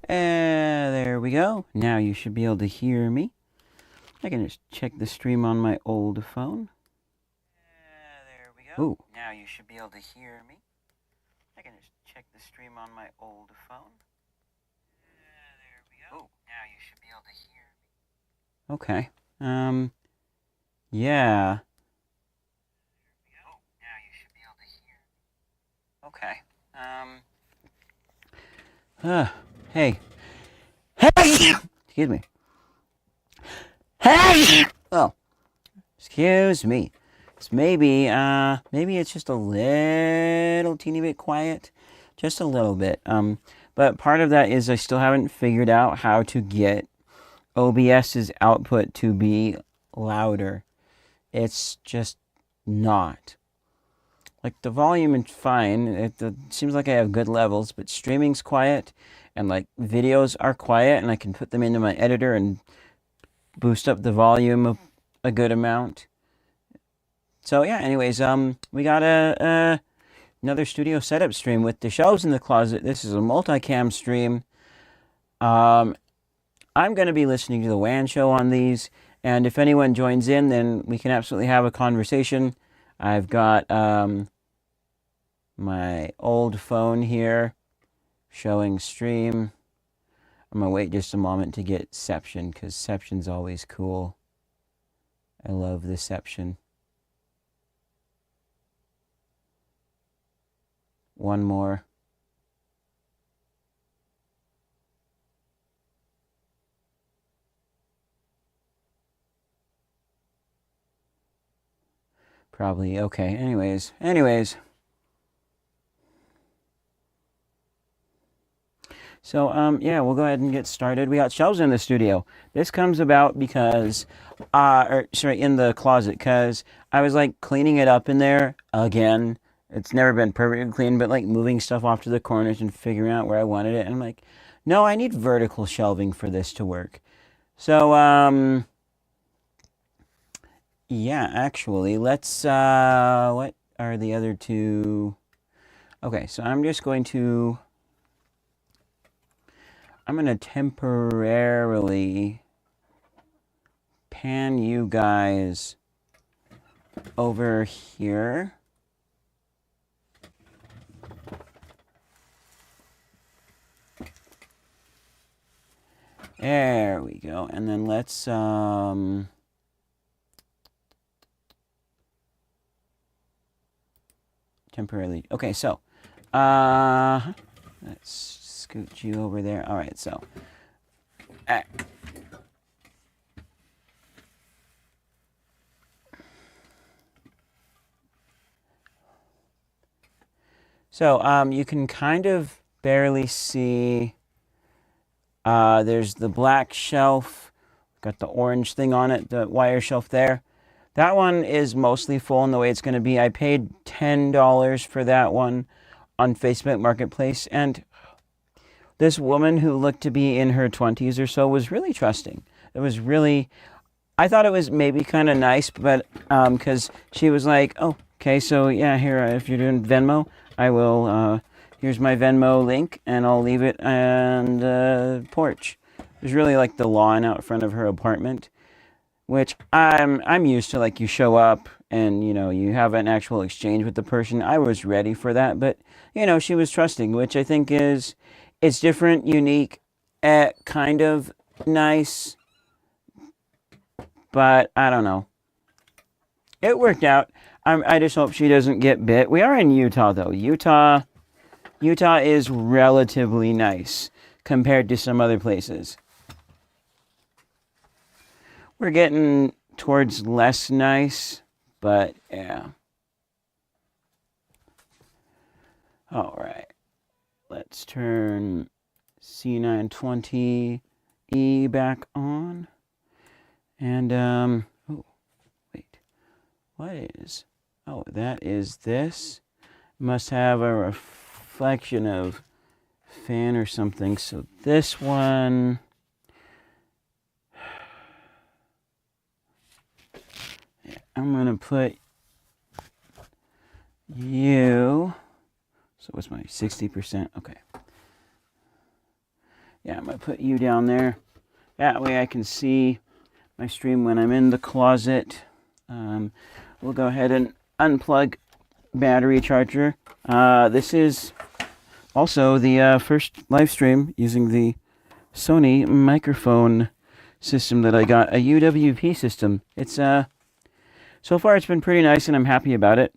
There we go. Now you should be able to hear me. I can just check the stream on my old phone. There we go. Ooh. Now you should be able to hear me. I can just check the stream on my old phone. There we go. Ooh. Now you should be able to hear me. Okay. Yeah. Now you should be able to hear me. Okay. Hey. Hey! Excuse me. Hey! Oh. Excuse me. Maybe it's just a little teeny bit quiet. Just a little bit. But part of that is I still haven't figured out how to get OBS's output to be louder. It's just not. Like, the volume is fine. It seems like I have good levels, but streaming's quiet, and like videos are quiet, and I can put them into my editor and boost up the volume a good amount. So yeah, anyways, we got another studio setup stream with the shelves in the closet. This is a multicam stream. I'm going to be listening to the WAN show on these, and if anyone joins in, then we can absolutely have a conversation. I've got my old phone here showing stream. I'm going to wait just a moment to get Seption, because Seption's always cool. I love the Seption. One more. Probably okay. Anyways. So, yeah, we'll go ahead and get started. We got shelves in the studio. This comes about because, in the closet, because I was, like, cleaning it up in there again. It's never been perfectly clean, but, like, moving stuff off to the corners and figuring out where I wanted it. And I'm like, no, I need vertical shelving for this to work. So, yeah, actually, let's, what are the other two? Okay, so I'm going to temporarily pan you guys over here. There we go. And then let's temporarily. Okay, so let's scoot you over there. All right, so you can kind of barely see. There's the black shelf, got the orange thing on it, the wire shelf there. That one is mostly full in the way it's going to be. I paid $10 for that one on Facebook Marketplace, and this woman who looked to be in her 20s or so was really trusting. It was really, I thought it was maybe kind of nice, but because she was like, oh, okay, so yeah, here, if you're doing Venmo, I will, here's my Venmo link, and I'll leave it on the porch. It was really like the lawn out front of her apartment, which I'm used to. Like, you show up and, you know, you have an actual exchange with the person. I was ready for that, but, you know, she was trusting, which I think it's different, unique, kind of nice, but I don't know. It worked out. I just hope she doesn't get bit. We are in Utah, though. Utah is relatively nice compared to some other places. We're getting towards less nice, but yeah. All right. Let's turn C920E back on. And, oh, wait. What is... Oh, that is this. Must have a reflection of fan or something. So this one... I'm going to put you... So what's my 60%? Okay. Yeah, I'm going to put you down there. That way I can see my stream when I'm in the closet. We'll go ahead and unplug battery charger. This is also the first live stream using the Sony microphone system that I got, a UWP system. It's so far it's been pretty nice and I'm happy about it.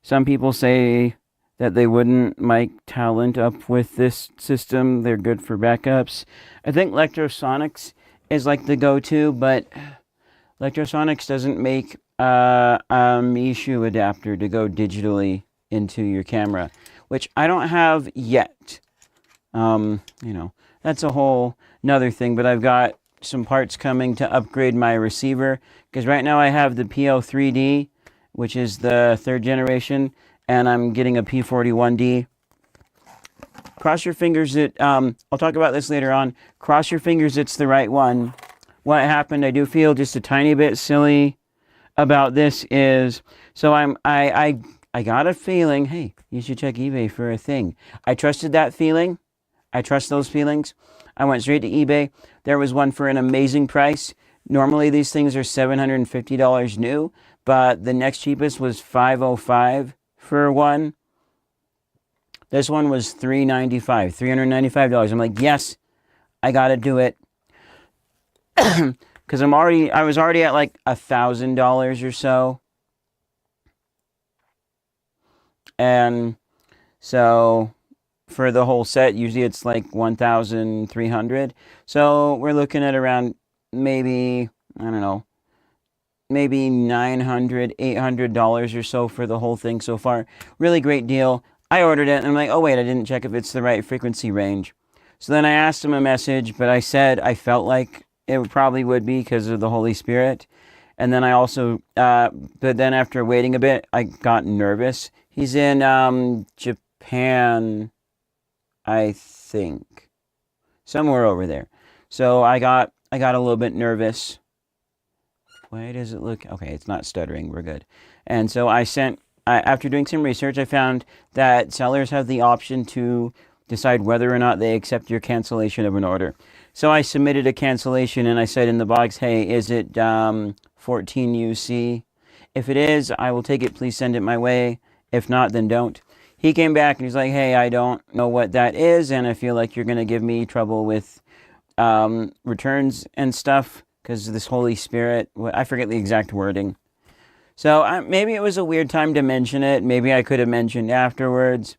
Some people say that they wouldn't mic talent up with this system. They're good for backups. I think Lectrosonics is like the go-to, but Lectrosonics doesn't make a Mishu adapter to go digitally into your camera, which I don't have yet. You know, that's a whole another thing, but I've got some parts coming to upgrade my receiver, because right now I have the PO3D, which is the 3rd generation, and I'm getting a P41D. Cross your fingers that, I'll talk about this later on. Cross your fingers it's the right one. What happened, I do feel just a tiny bit silly about this is, so I got a feeling, hey, you should check eBay for a thing. I trusted that feeling. I trust those feelings. I went straight to eBay. There was one for an amazing price. Normally these things are $750 new, but the next cheapest was $505 for one. This one was $395. I'm like, yes, I gotta do it. Because I was already at like $1,000 or so. And so for the whole set, usually it's like $1,300. So we're looking at around maybe, I don't know, maybe $900, $800 or so for the whole thing so far. Really great deal. I ordered it and I'm like, oh wait, I didn't check if it's the right frequency range. So then I asked him a message, but I said I felt like it probably would be because of the Holy Spirit. And then I also, but then after waiting a bit, I got nervous. He's in Japan, I think, somewhere over there. So I got a little bit nervous. Why does it look, okay, it's not stuttering, we're good. And so after doing some research, I found that sellers have the option to decide whether or not they accept your cancellation of an order. So I submitted a cancellation and I said in the box, hey, is it 14 UC? If it is, I will take it. Please send it my way. If not, then don't. He came back and he's like, hey, I don't know what that is, and I feel like you're going to give me trouble with returns and stuff because of this Holy Spirit. I forget the exact wording. So maybe it was a weird time to mention it. Maybe I could have mentioned afterwards.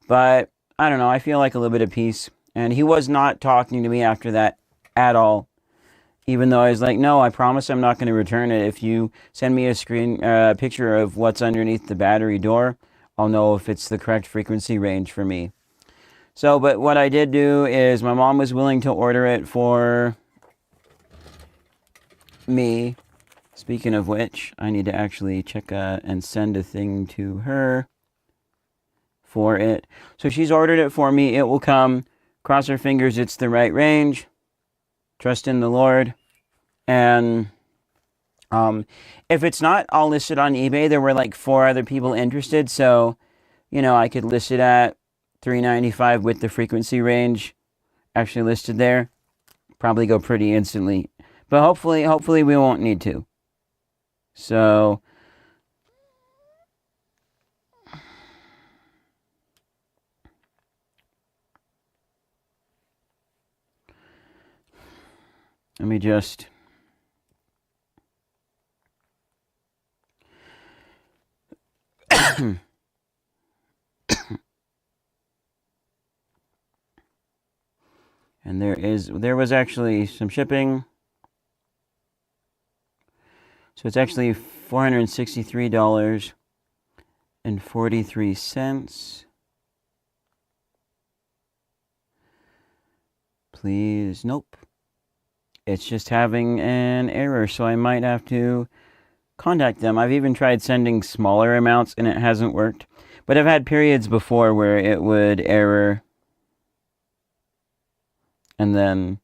But I don't know. I feel like a little bit of peace. And he was not talking to me after that at all. Even though I was like, no, I promise I'm not going to return it. If you send me a picture of what's underneath the battery door, I'll know if it's the correct frequency range for me. So, but what I did do is my mom was willing to order it for me. Speaking of which, I need to actually check and send a thing to her for it. So she's ordered it for me. It will come. Cross her fingers it's the right range. Trust in the Lord. And if it's not, I'll list it on eBay. There were like 4 other people interested. So, you know, I could list it at $395 with the frequency range actually listed there. Probably go pretty instantly. But hopefully we won't need to. So let me just and there was actually some shipping. So it's actually $463.43. Please, nope. It's just having an error, so I might have to contact them. I've even tried sending smaller amounts and it hasn't worked. But I've had periods before where it would error and then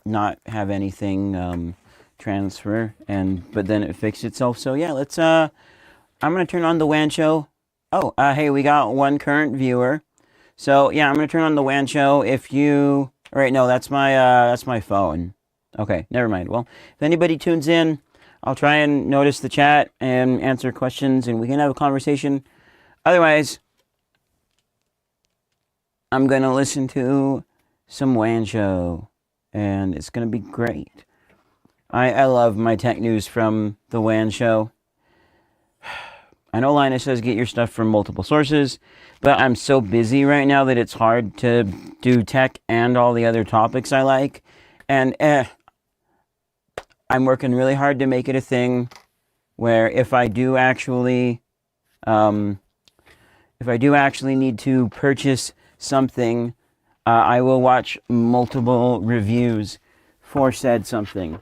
not have anything transfer, but then it fixed itself. So yeah, let's I'm gonna turn on the WAN show. Oh, hey, we got one current viewer. So yeah, I'm gonna turn on the WAN show. If you, all right, no, that's my phone. Okay, never mind. Well, if anybody tunes in, I'll try and notice the chat and answer questions, and we can have a conversation. Otherwise, I'm gonna listen to some WAN show, and it's gonna be great. I love my tech news from the WAN show. I know Linus says get your stuff from multiple sources, but I'm so busy right now that it's hard to do tech and all the other topics I like. And I'm working really hard to make it a thing where if I do actually need to purchase something, I will watch multiple reviews for said something.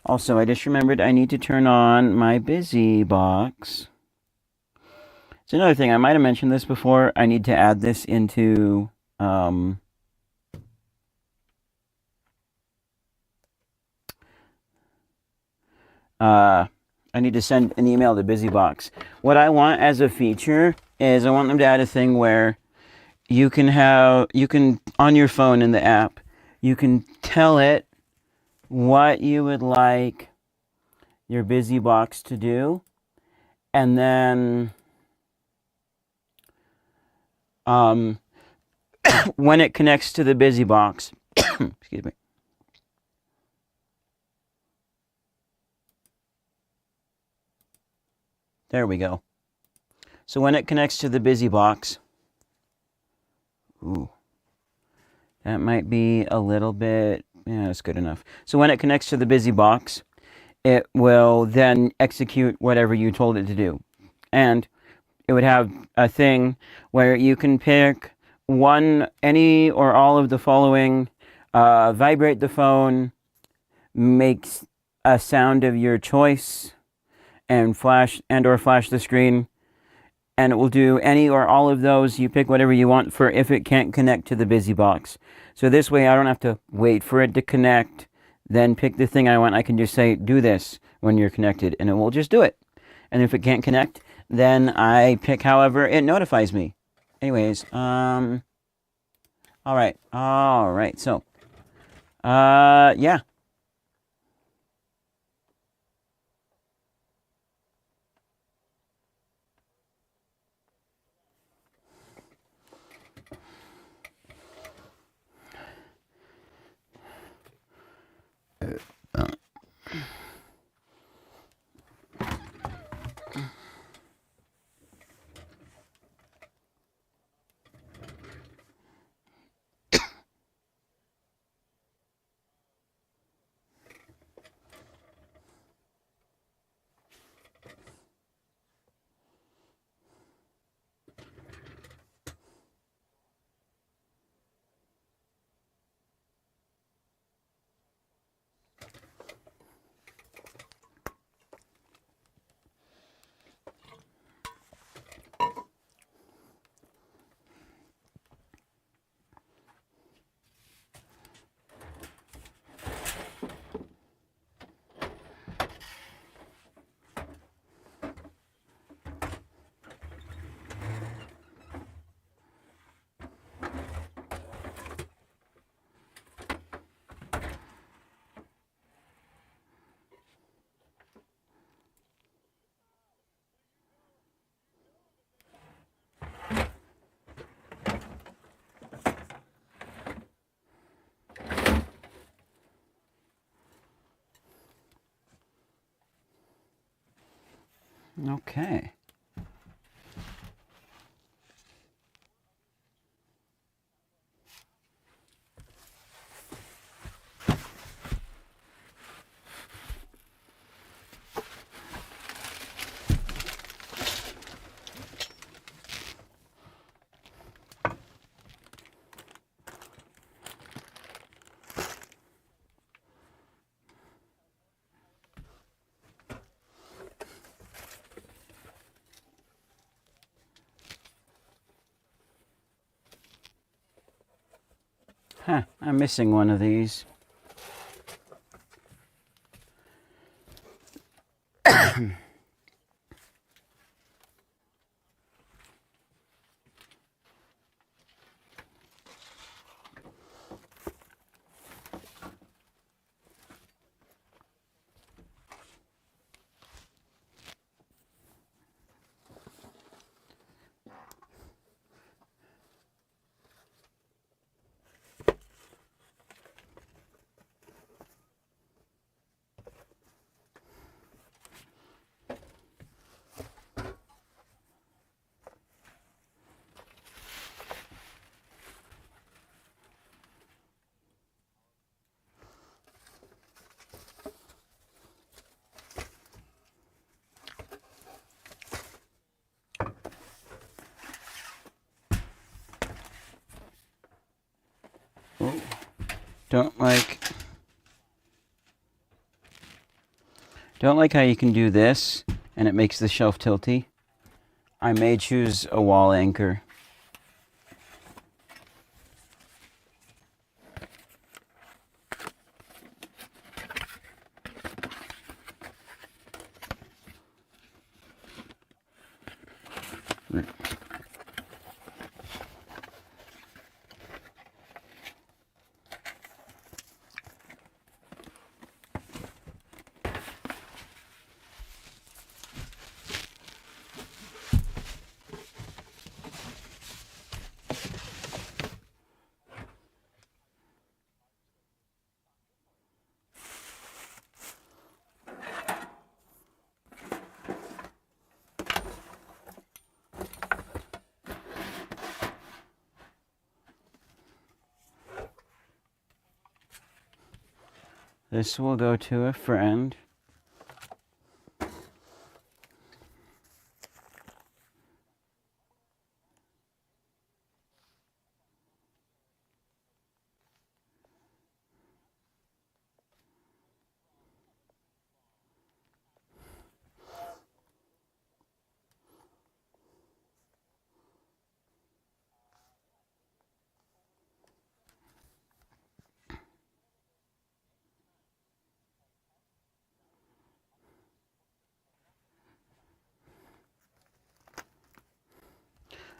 Also, I just remembered I need to turn on my Busy Box. It's another thing. I might have mentioned this before. I need to add this into I need to send an email to BusyBox. What I want as a feature is I want them to add a thing where you can on your phone in the app, you can tell it what you would like your BusyBox to do, and then when it connects to the BusyBox, excuse me. There we go. So when it connects to the BusyBox, ooh, that might be a little bit, yeah, that's good enough. So when it connects to the BusyBox, it will then execute whatever you told it to do. And it would have a thing where you can pick any or all of the following, vibrate the phone, makes a sound of your choice, and flash the screen, and it will do any or all of those. You pick whatever you want for if it can't connect to the BusyBox. So this way I don't have to wait for it to connect, then pick the thing I want. I can just say, do this when you're connected, and it will just do it. And if it can't connect, then I pick however it notifies me. Anyways, all right, so, yeah. Okay. Huh, I'm missing one of these. Don't like how you can do this and it makes the shelf tilty. I may choose a wall anchor. This will go to a friend.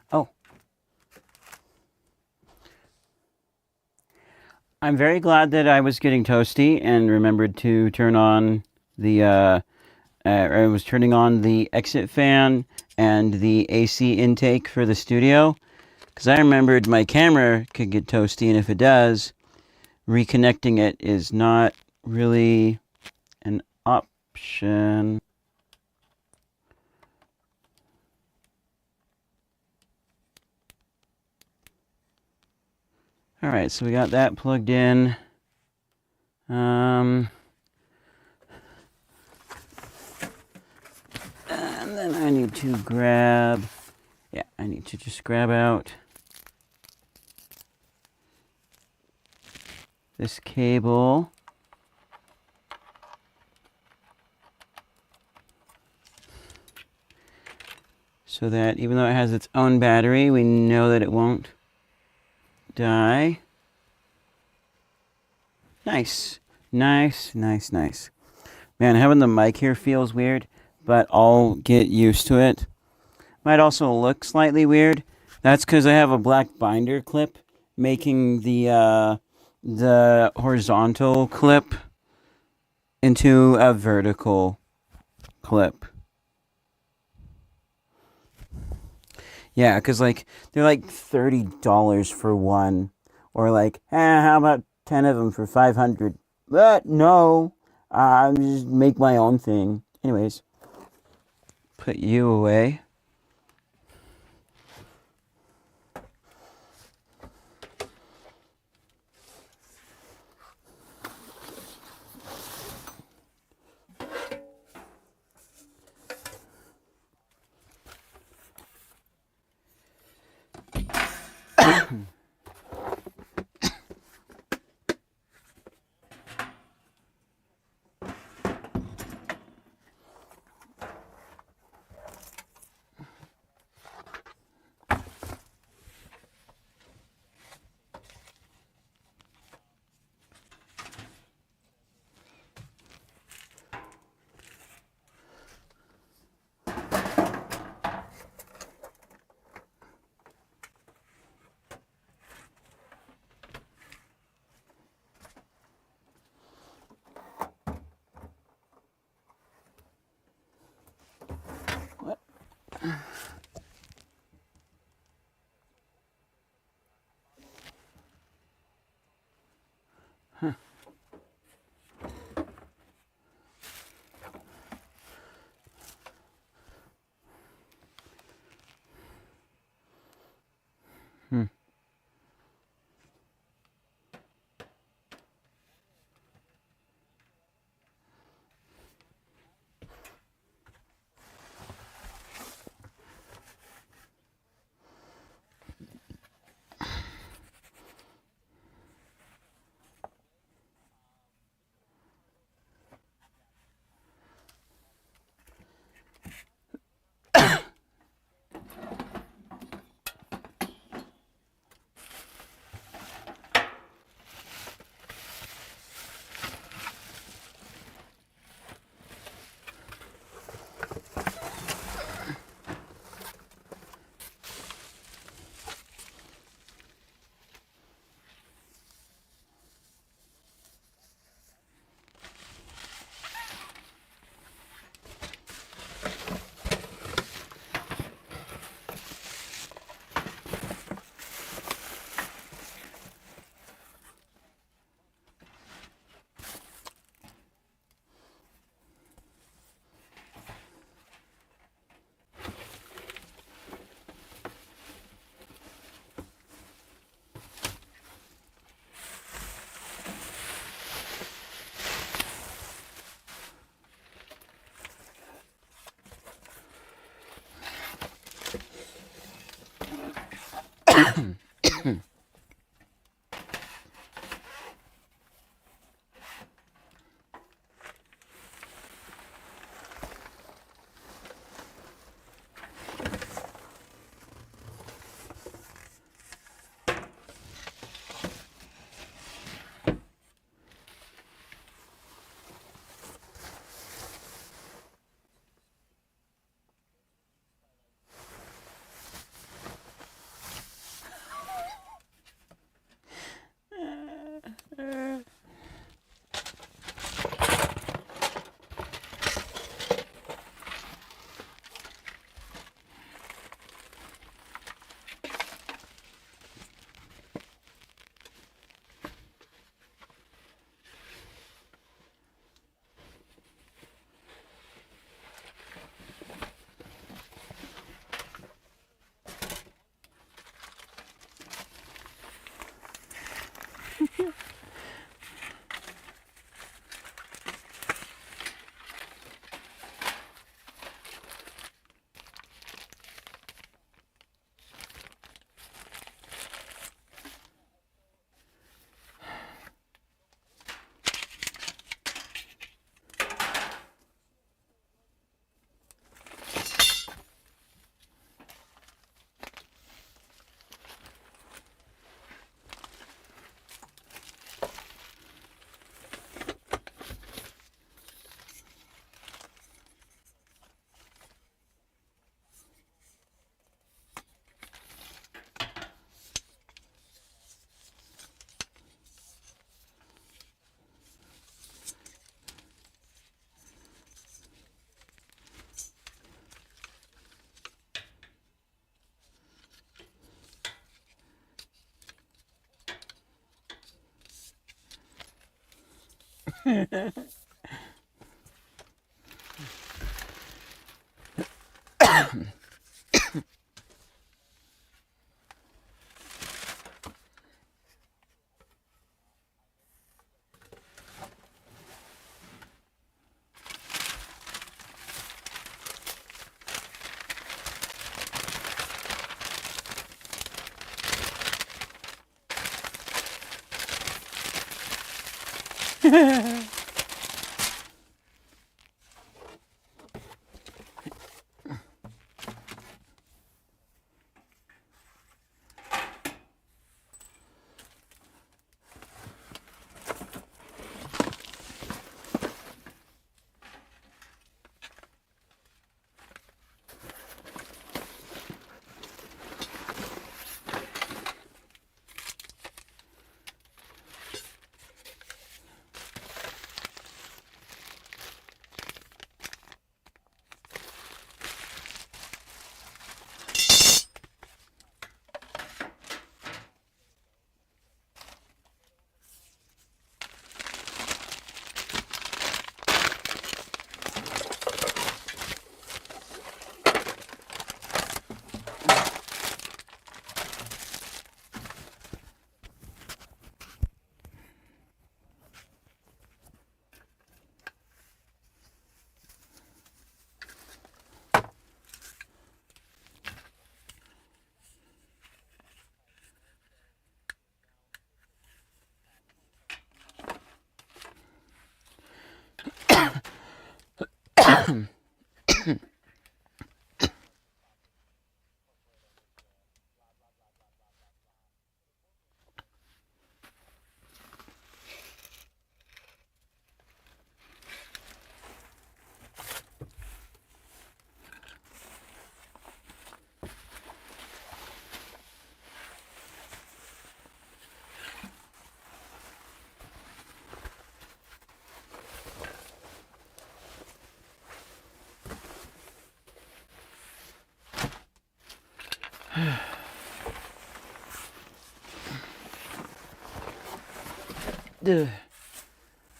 Oh. I'm very glad that I was getting toasty and remembered to turn on the, I was turning on the exit fan and the AC intake for the studio. Because I remembered my camera could get toasty, and if it does, reconnecting it is not really an option. Alright, so we got that plugged in. And then I need to grab, I need to just grab out this cable. So that even though it has its own battery, we know that it won't die. Nice. Nice, nice, nice. Man, having the mic here feels weird, but I'll get used to it. Might also look slightly weird. That's because I have a black binder clip making the horizontal clip into a vertical clip. Yeah, because like they're like $30 for one, or like, how about 10 of them for 500? But no, I just make my own thing. Anyways, put you away.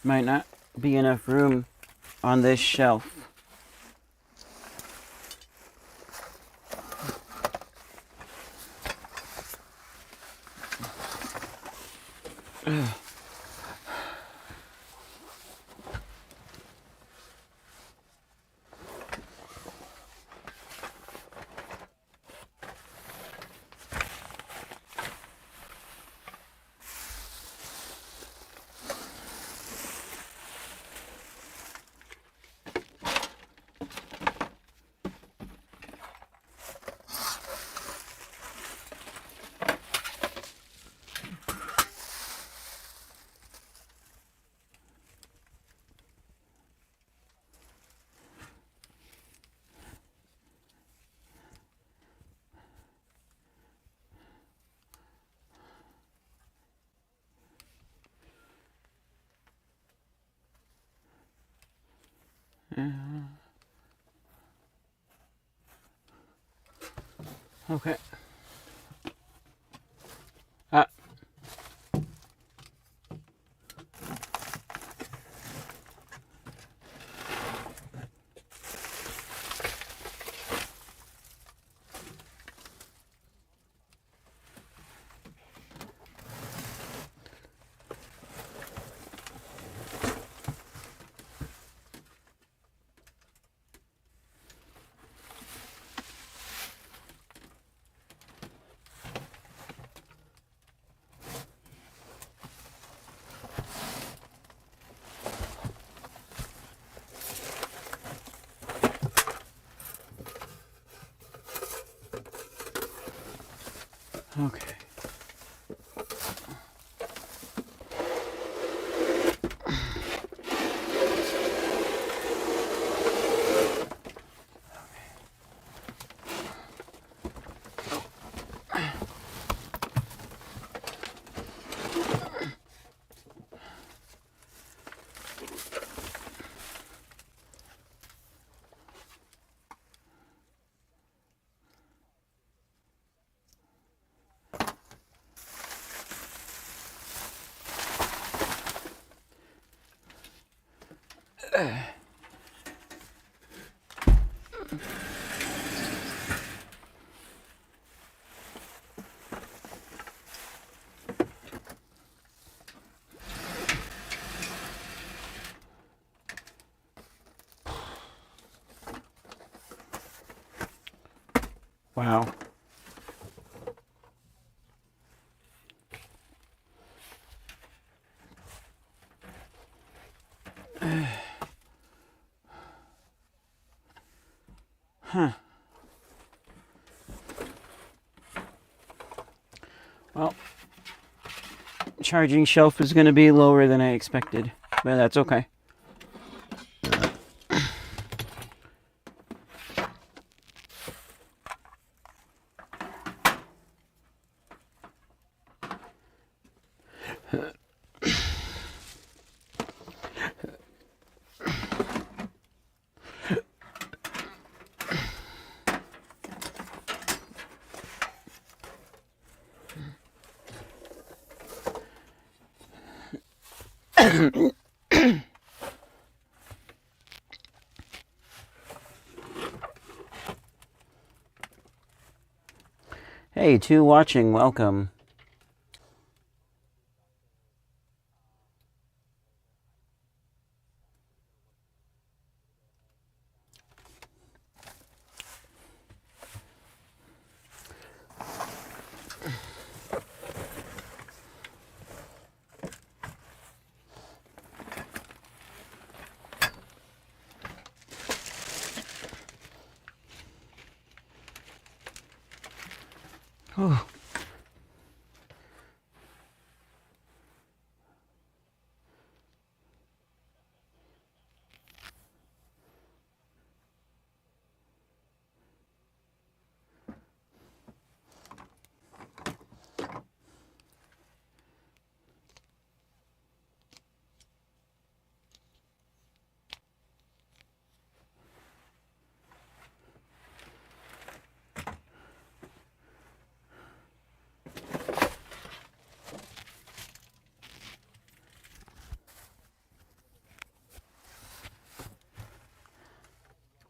Might not be enough room on this shelf. Okay. Okay. Wow. Huh. Well, charging shelf is going to be lower than I expected, but that's okay. Hey, to watching, welcome. Oh.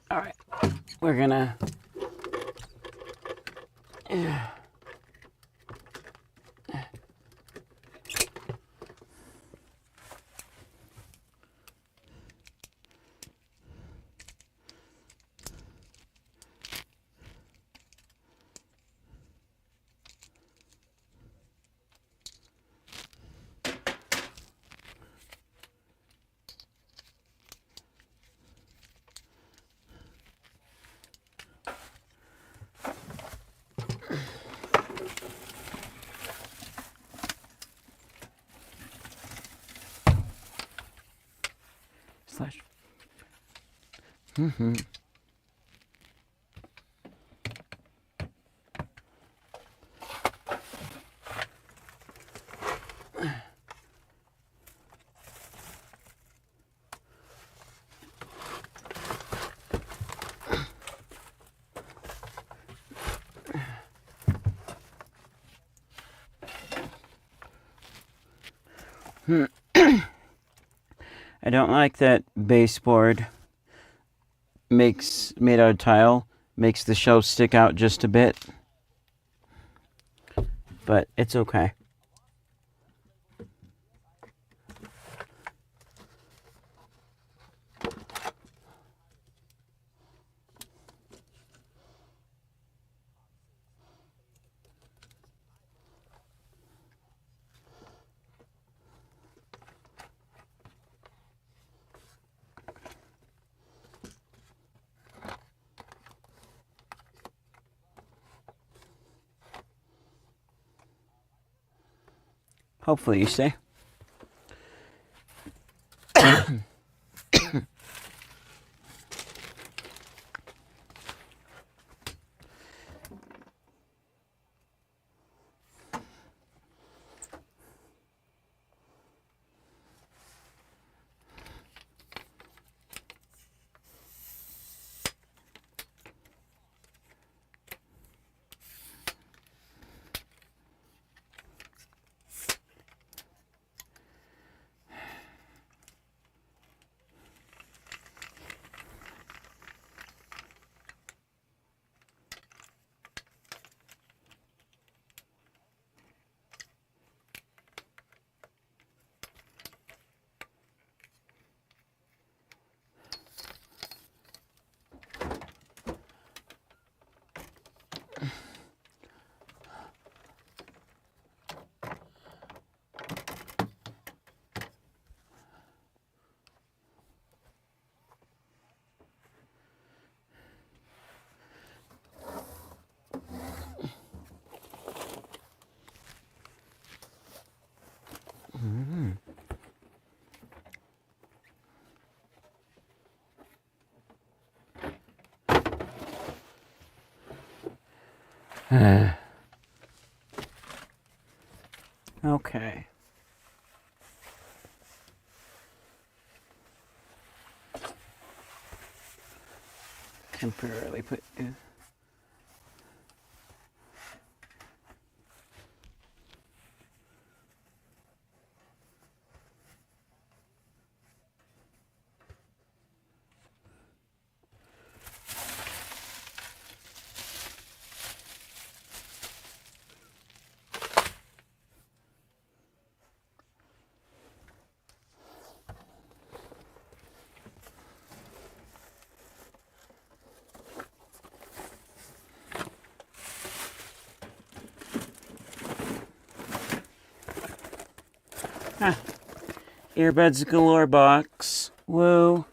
All right, we're gonna. Slash. Mm-hmm. I don't like that baseboard made out of tile makes the shelf stick out just a bit, but it's okay. Hopefully you stay. Okay. Temporarily put you. Ah, earbuds galore box. Woo.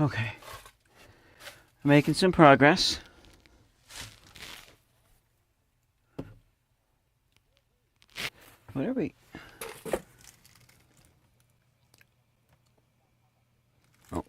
Okay. Making some progress. What are we? Oh.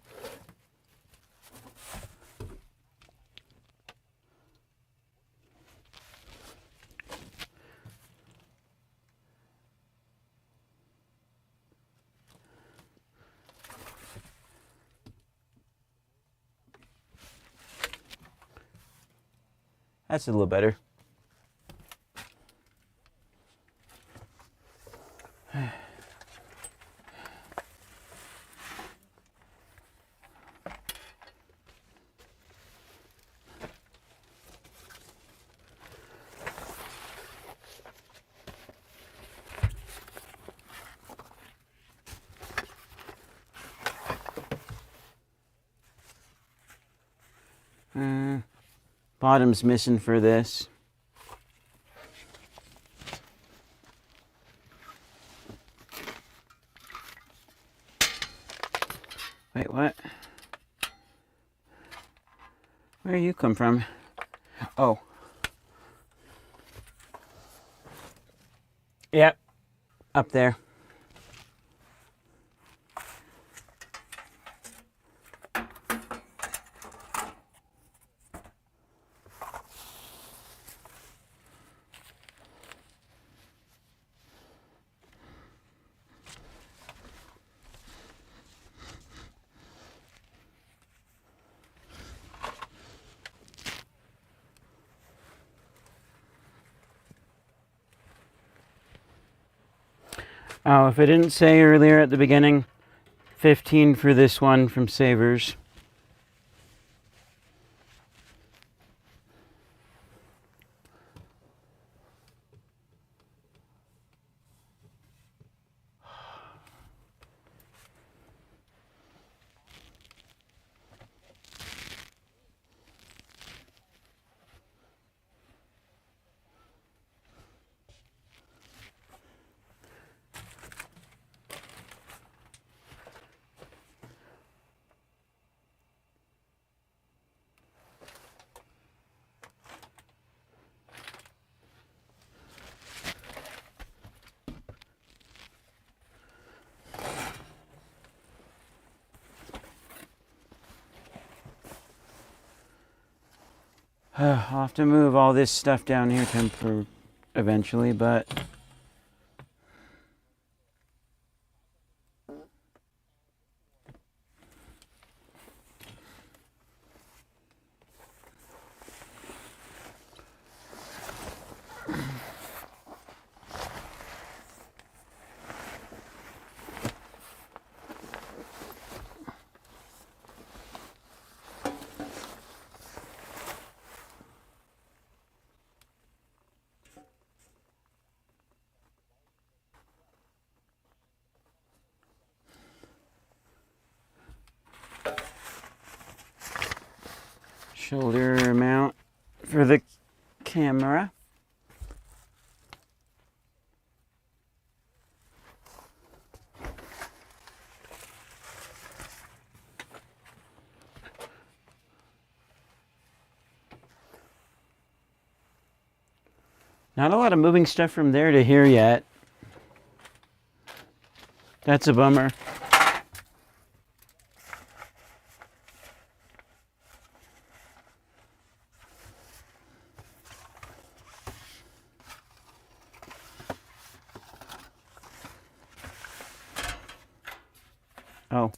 That's a little better. Bottom's missing for this. Wait, what? Where you come from? Oh. Yep. Up there. Oh, if I didn't say earlier at the beginning, 15 for this one from Savers. I'll have to move all this stuff down here eventually, but shoulder mount for the camera. Not a lot of moving stuff from there to here yet. That's a bummer. Oh.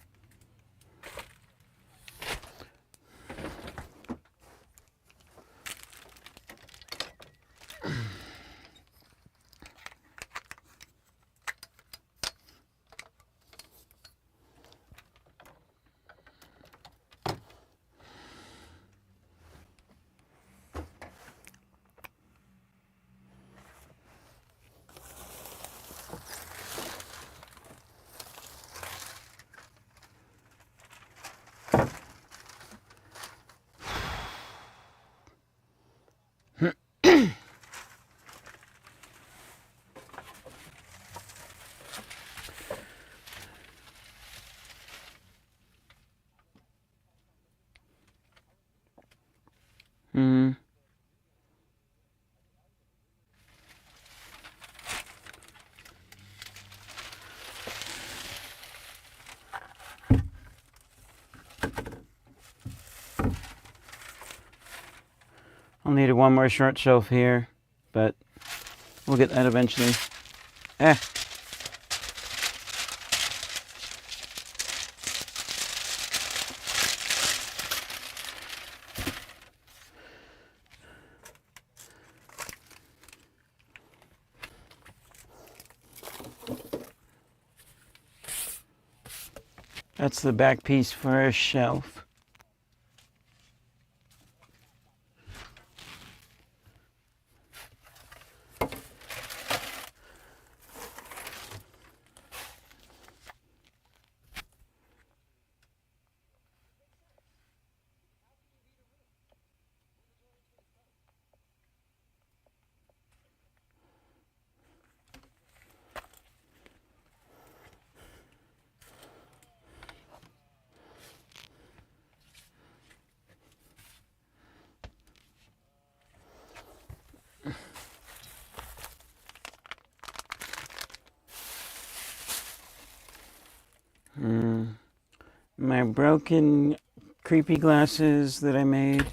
Hmm. I'll need one more short shelf here, but we'll get that eventually. Eh. That's the back piece for a shelf. My broken creepy glasses that I made.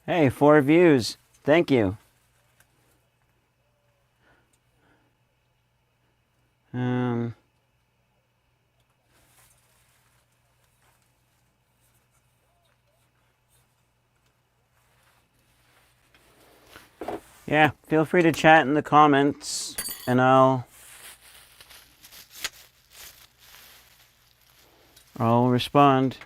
Hey, 4 views. Thank you. Um, Yeah, feel free to chat in the comments, and I'll respond.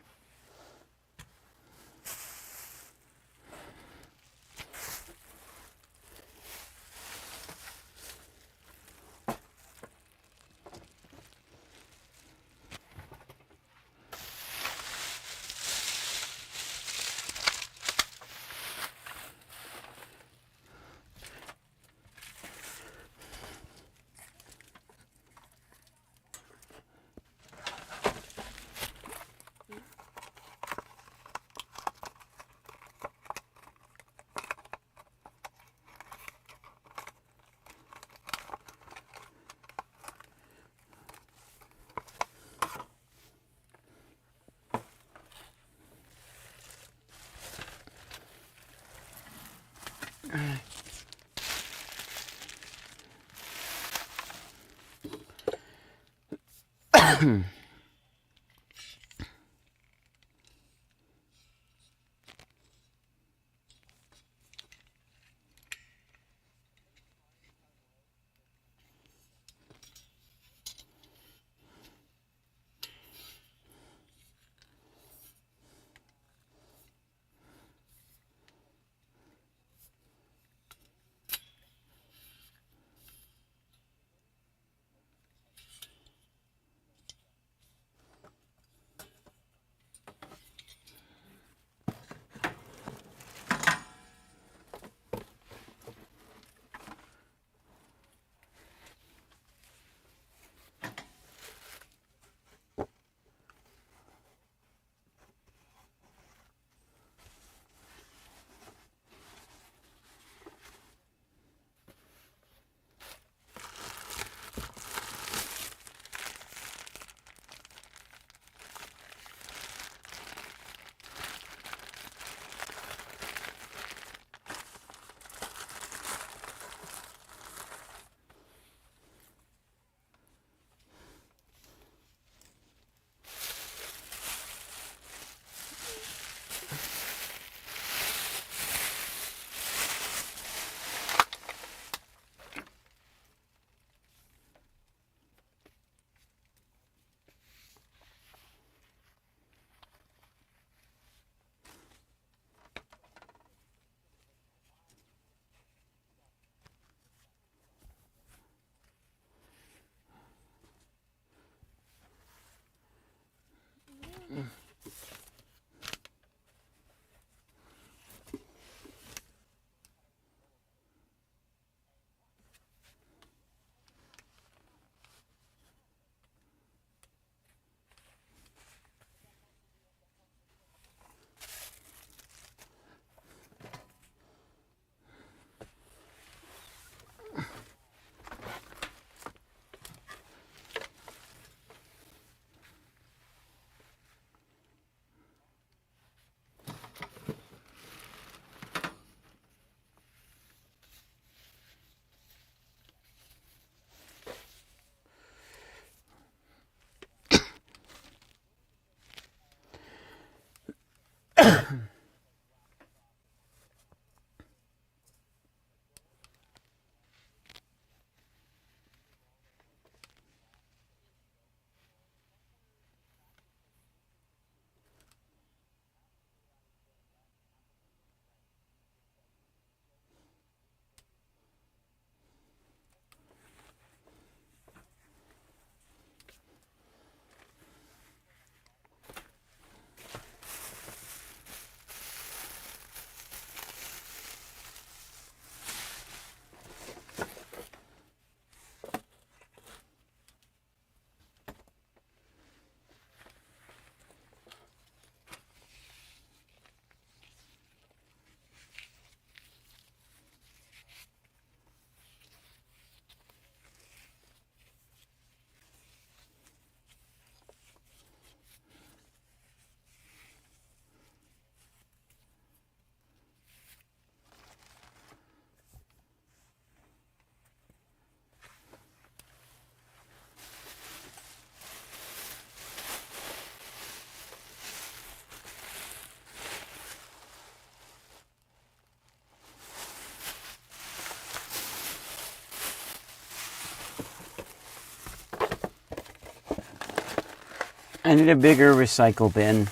I need a bigger recycle bin.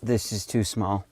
This is too small.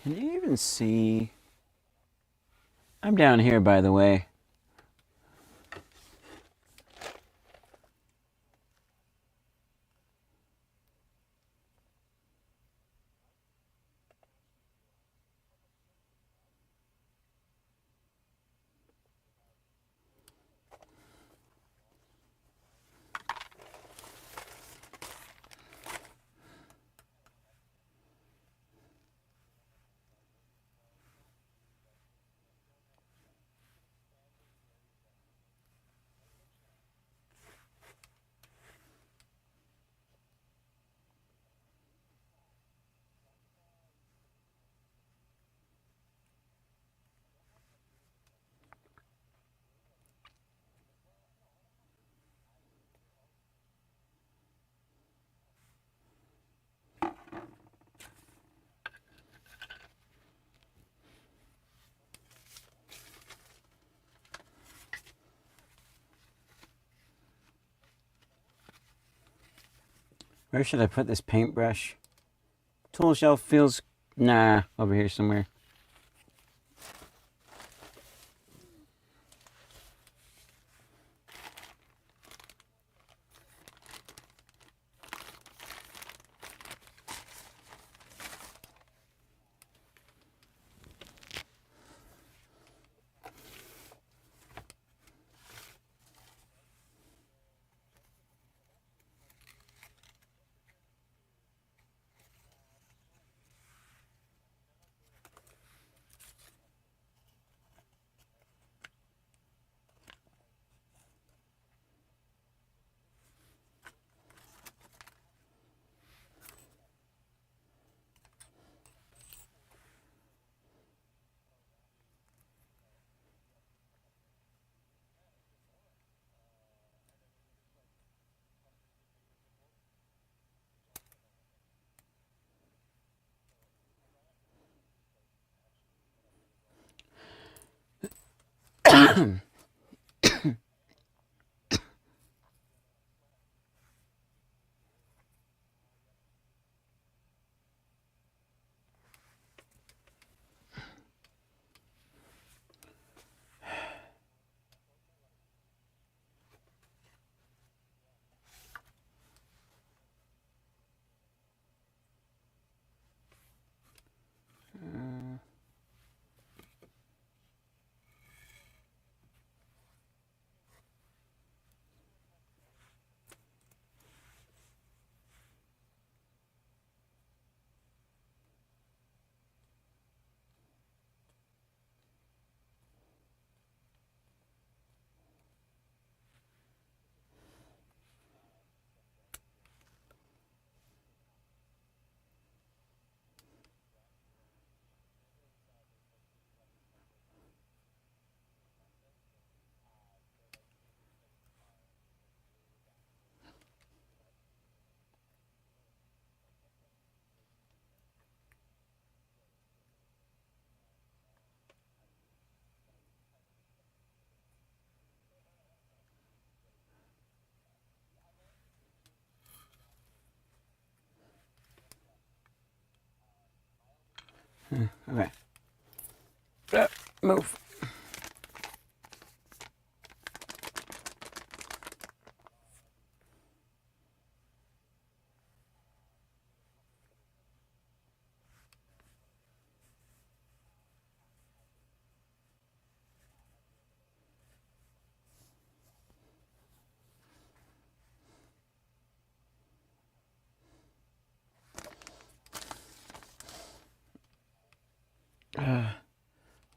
Can you even see? I'm down here, by the way. Where should I put this paintbrush? Tool shelf feels... Nah, over here somewhere. Okay. Move.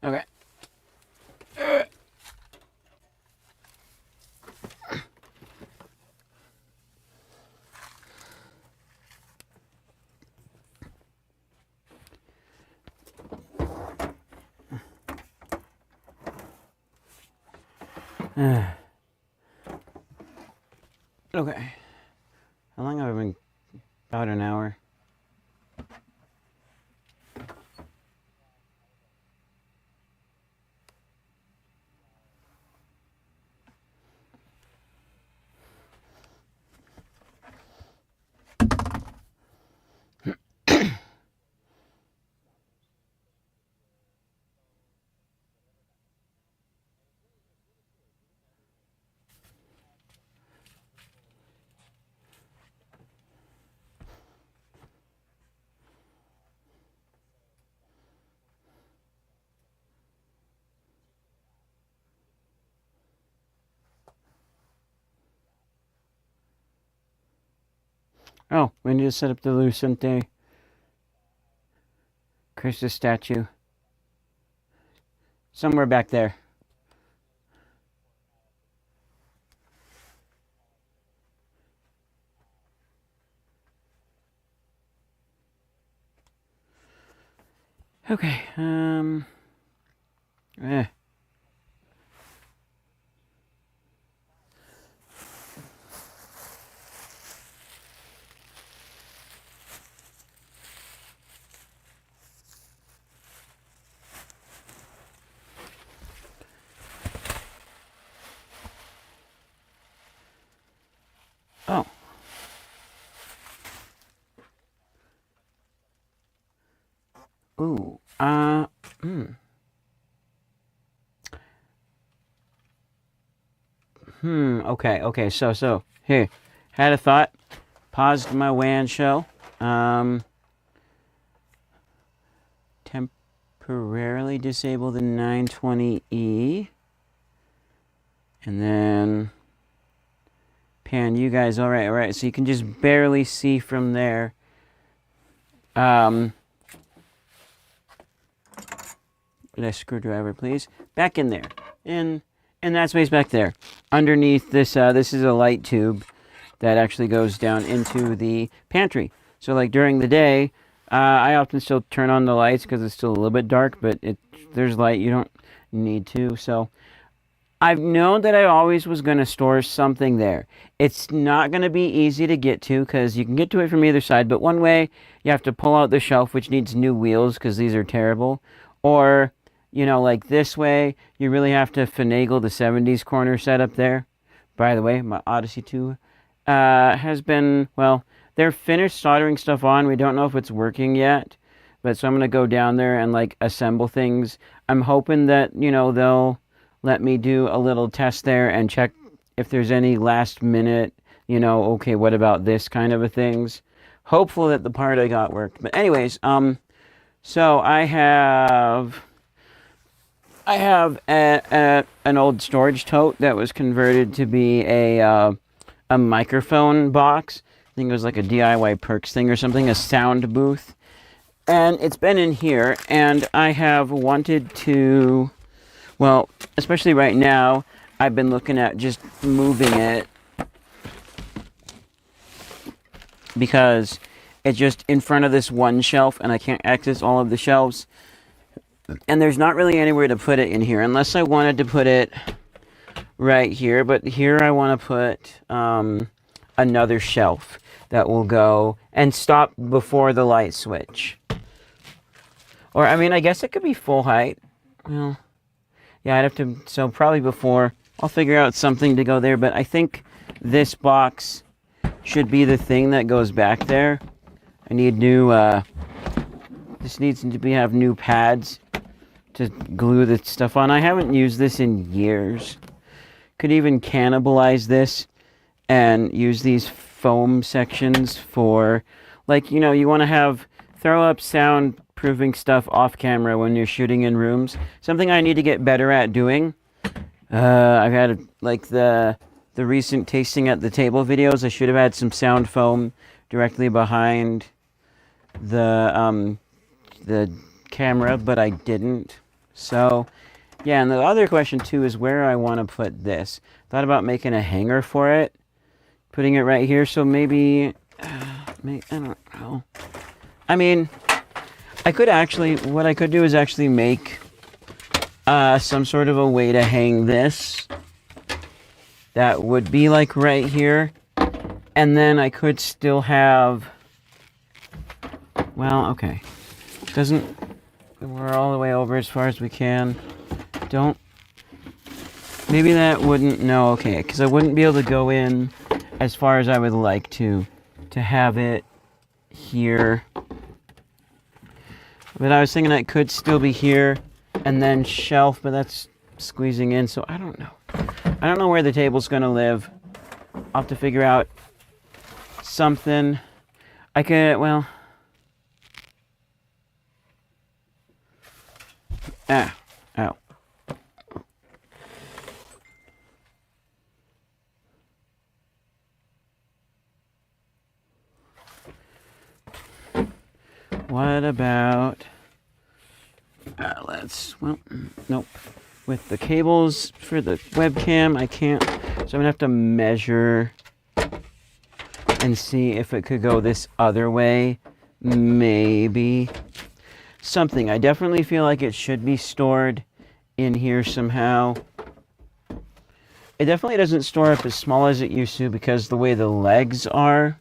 Okay. Okay. How long have I been? About an hour. Oh, we need to set up the Lucente Christus statue. Somewhere back there. Okay, Oh. Ooh. Okay. So, here. Had a thought. Paused my WAN show. Temporarily disable the 920E. And then pan you guys. All right. So you can just barely see from there. A screwdriver, please. Back in there. In that space back there. Underneath this, this is a light tube that actually goes down into the pantry. So like during the day, I often still turn on the lights because it's still a little bit dark, but there's light. You don't need to. So I've known that I always was going to store something there. It's not going to be easy to get to because you can get to it from either side, but one way you have to pull out the shelf, which needs new wheels because these are terrible, or like this way, you really have to finagle the 70s corner setup there. By the way, my Odyssey 2 has been, well, they're finished soldering stuff on. We don't know if it's working yet, but so I'm going to go down there and like assemble things. I'm hoping that, they'll let me do a little test there and check if there's any last minute, okay, what about this kind of a things. Hopeful that the part I got worked. But anyways, so I have an old storage tote that was converted to be a microphone box. I think it was like a DIY Perks thing or something, a sound booth. And it's been in here, and I have wanted to, well, especially right now, I've been looking at just moving it because it's just in front of this one shelf, and I can't access all of the shelves. And there's not really anywhere to put it in here, unless I wanted to put it right here. But here I want to put another shelf that will go and stop before the light switch. Or, I mean, I guess it could be full height. Well, yeah, I'd have to, so probably before. I'll figure out something to go there, but I think this box should be the thing that goes back there. I need new This needs to have new pads to glue the stuff on. I haven't used this in years. Could even cannibalize this and use these foam sections for, like, you know, you want to throw up soundproofing stuff off camera when you're shooting in rooms. Something I need to get better at doing. I've had, like, the recent tasting at the table videos. I should have had some sound foam directly behind the camera, but I didn't. So, yeah, and the other question too is where I want to put this. Thought about making a hanger for it, putting it right here. So maybe, I don't know. I mean, I could actually, what I could do is actually make some sort of a way to hang this. That would be like right here. And then I could still have, well, okay. We're all the way over as far as we can. Maybe that wouldn't, no, okay. Because I wouldn't be able to go in as far as I would like to have it here. But I was thinking it could still be here and then shelf, but that's squeezing in, so I don't know. I don't know where the table's going to live. I'll have to figure out something. I could, well... Ow. What about... nope. With the cables for the webcam, I can't. So I'm gonna have to measure and see if it could go this other way. Maybe. Something. I definitely feel like it should be stored in here somehow. It definitely doesn't store up as small as it used to because the way the legs are.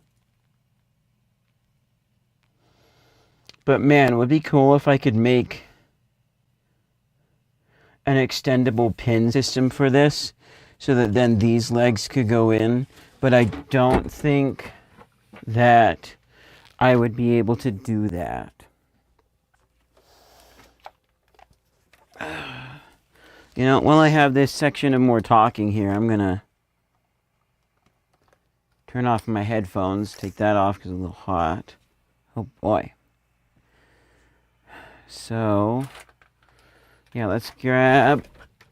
But man, it would be cool if I could make an extendable pin system for this so that then these legs could go in. But I don't think that I would be able to do that. You know, while I have this section of more talking here, I'm gonna turn off my headphones, take that off because it's a little hot. Oh boy. So, yeah, let's grab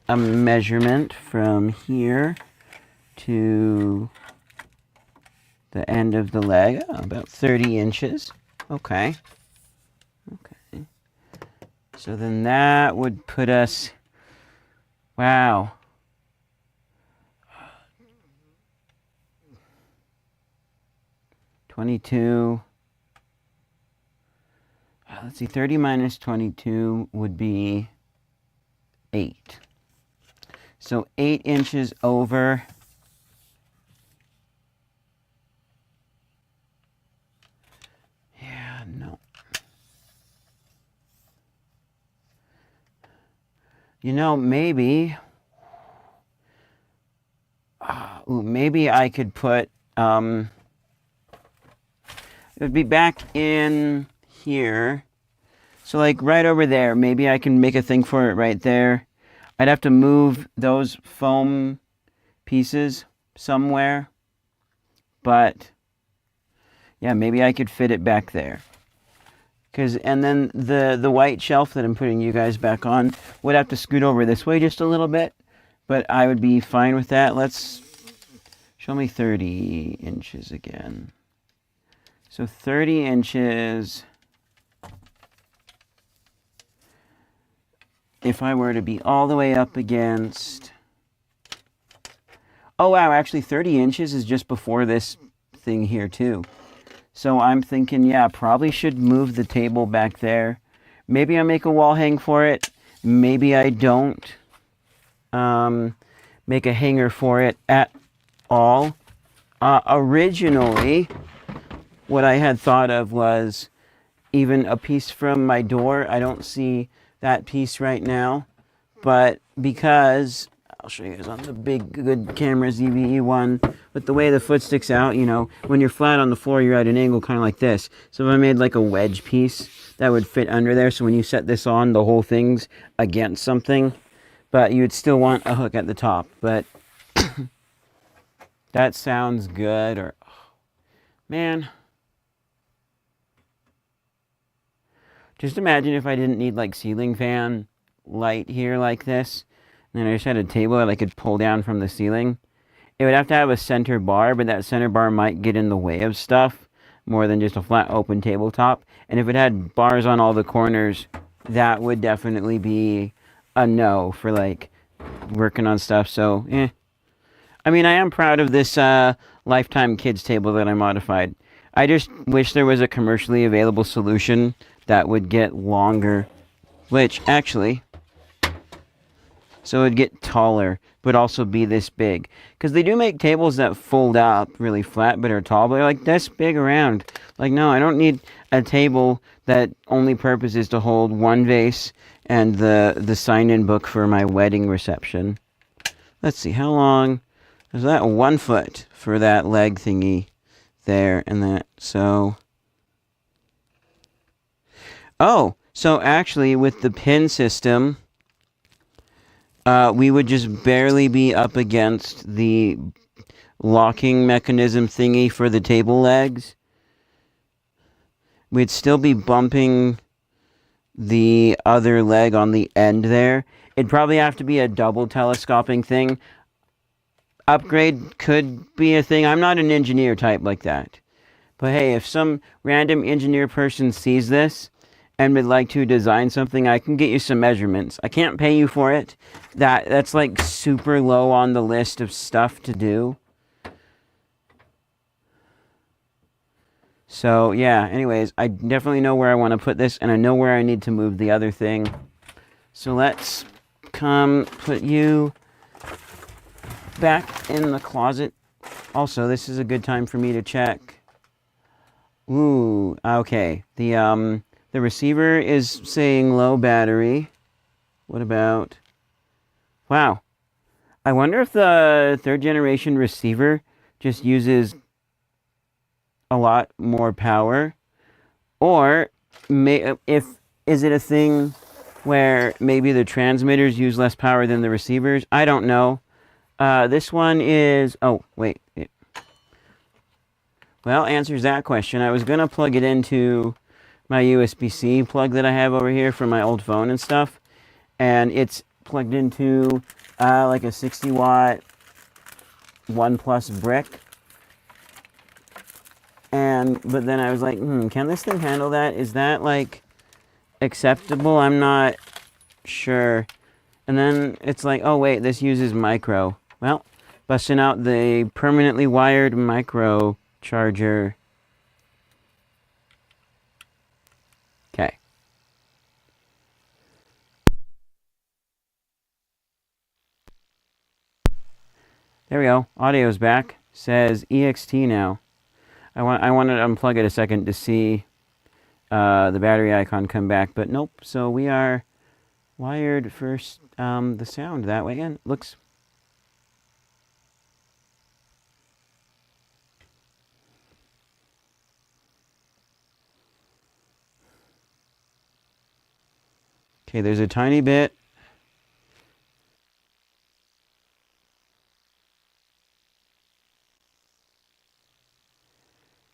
a measurement from here to the end of the leg. Oh, about 30 inches. Okay. So then that would put us, wow. $22. Let's see, 30 minus 22 would be 8. So 8 inches over. Yeah, no. You know, maybe I could put, it would be back in here. So like right over there, maybe I can make a thing for it right there. I'd have to move those foam pieces somewhere. But yeah, maybe I could fit it back there. And then the white shelf that I'm putting you guys back on would have to scoot over this way just a little bit. But I would be fine with that. Let's show me 30 inches again. So 30 inches. If I were to be all the way up against... Oh, wow, actually 30 inches is just before this thing here, too. So I'm thinking, yeah, probably should move the table back there. Maybe I make a wall hang for it. Maybe I don't make a hanger for it at all. Originally, what I had thought of was even a piece from my door. I don't see that piece right now, but because I'll show you guys on the big, good camera ZVE one. But the way the foot sticks out, you know, when you're flat on the floor, you're at an angle kind of like this. So if I made like a wedge piece, that would fit under there. So when you set this on, the whole thing's against something. But you would still want a hook at the top. But that sounds good. Or, oh, man. Just imagine if I didn't need like ceiling fan light here like this. And then I just had a table that I could pull down from the ceiling. It would have to have a center bar, but that center bar might get in the way of stuff more than just a flat open tabletop. And if it had bars on all the corners, that would definitely be a no for like working on stuff. So, I mean, I am proud of this Lifetime Kids table that I modified. I just wish there was a commercially available solution that would get longer, which actually, so it would get taller, but also be this big. Because they do make tables that fold up really flat, but are tall, but they're like this big around. Like, no, I don't need a table that only purpose is to hold one vase and the sign-in book for my wedding reception. Let's see, how long is that? 1 foot for that leg thingy there and that, so... Oh, so actually with the pin system, we would just barely be up against the locking mechanism thingy for the table legs. We'd still be bumping the other leg on the end there. It'd probably have to be a double telescoping thing. Upgrade could be a thing. I'm not an engineer type like that. But hey, if some random engineer person sees this and would like to design something, I can get you some measurements. I can't pay you for it. That's like super low on the list of stuff to do. So yeah, anyways, I definitely know where I want to put this, and I know where I need to move the other thing. So let's come put you back in the closet. Also, this is a good time for me to check. Ooh, okay. The receiver is saying low battery. What about... Wow. I wonder if the 3rd generation receiver just uses a lot more power. Or is it a thing where maybe the transmitters use less power than the receivers? I don't know. This one is... Oh, wait. Well, answers that question. I was going to plug it into my USB-C plug that I have over here for my old phone and stuff, and it's plugged into like a 60-watt OnePlus brick. But then I was like, can this thing handle that? Is that like acceptable? I'm not sure. And then it's like, oh wait, this uses micro. Well, busting out the permanently wired micro charger. Okay. There we go. Audio's back. Says EXT now. I wanted to unplug it a second to see the battery icon come back, but nope. So we are wired for the sound that way, and looks... Okay, there's a tiny bit.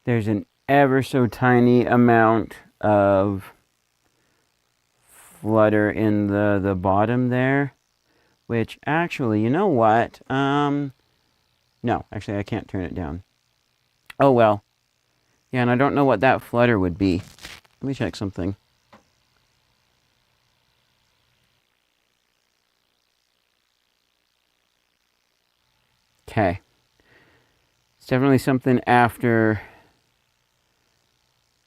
There's an ever so tiny amount of flutter in the bottom there, which actually, you know what? No, actually I can't turn it down. Oh well. Yeah, and I don't know what that flutter would be. Let me check something. Okay. It's definitely something after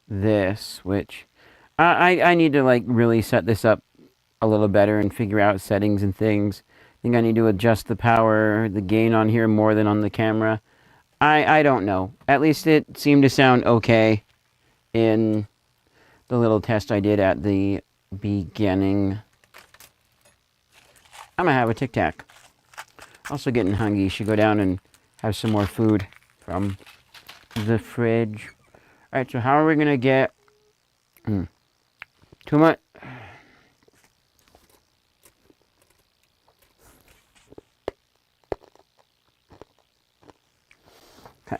this, which I need to like really set this up a little better and figure out settings and things. I think I need to adjust the power, the gain on here more than on the camera. I don't know. At least it seemed to sound okay in the little test I did at the beginning. I'm gonna have a Tic Tac. Also getting hungry. Should go down and have some more food from the fridge. All right, so how are we gonna get too much? Okay.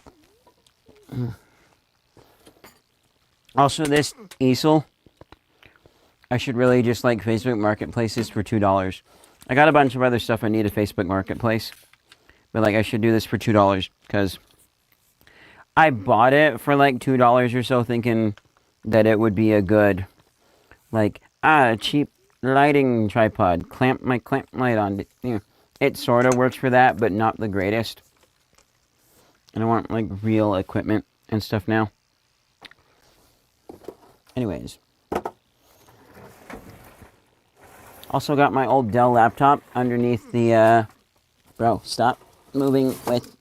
Also, this easel, I should really just like Facebook Marketplaces for $2. I got a bunch of other stuff I need at Facebook Marketplace, but like I should do this for $2 because I bought it for like $2 or so, thinking that it would be a good, like, cheap lighting tripod. Clamp light on it. You know, it sort of works for that, but not the greatest. And I want like real equipment and stuff now. Anyways. Also got my old Dell laptop underneath the, bro, stop moving with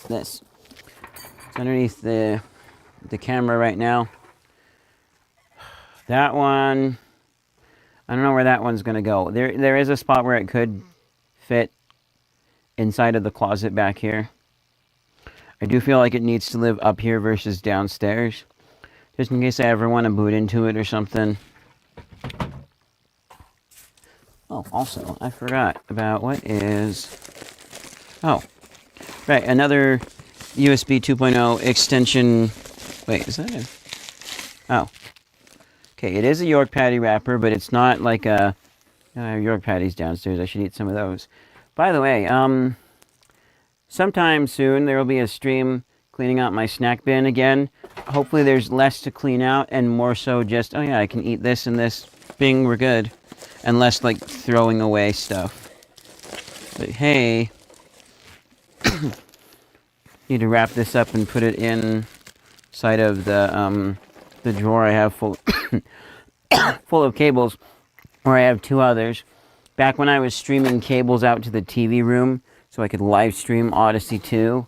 this. It's underneath the camera right now. That one, I don't know where that one's gonna go. There is a spot where it could fit inside of the closet back here. I do feel like it needs to live up here versus downstairs, just in case I ever want to boot into it or something. Oh, also, I forgot about what is... Oh, right, another USB 2.0 extension... Wait, is that it? Oh. Okay, it is a York Patty wrapper, but it's not like a... York Patties downstairs, I should eat some of those. By the way, sometime soon there will be a stream cleaning out my snack bin again. Hopefully there's less to clean out and more so just, oh yeah, I can eat this and this. Bing, we're good. And less like throwing away stuff. But hey, need to wrap this up and put it inside of the drawer I have full full of cables, or I have two others. Back when I was streaming cables out to the TV room so I could live stream Odyssey 2.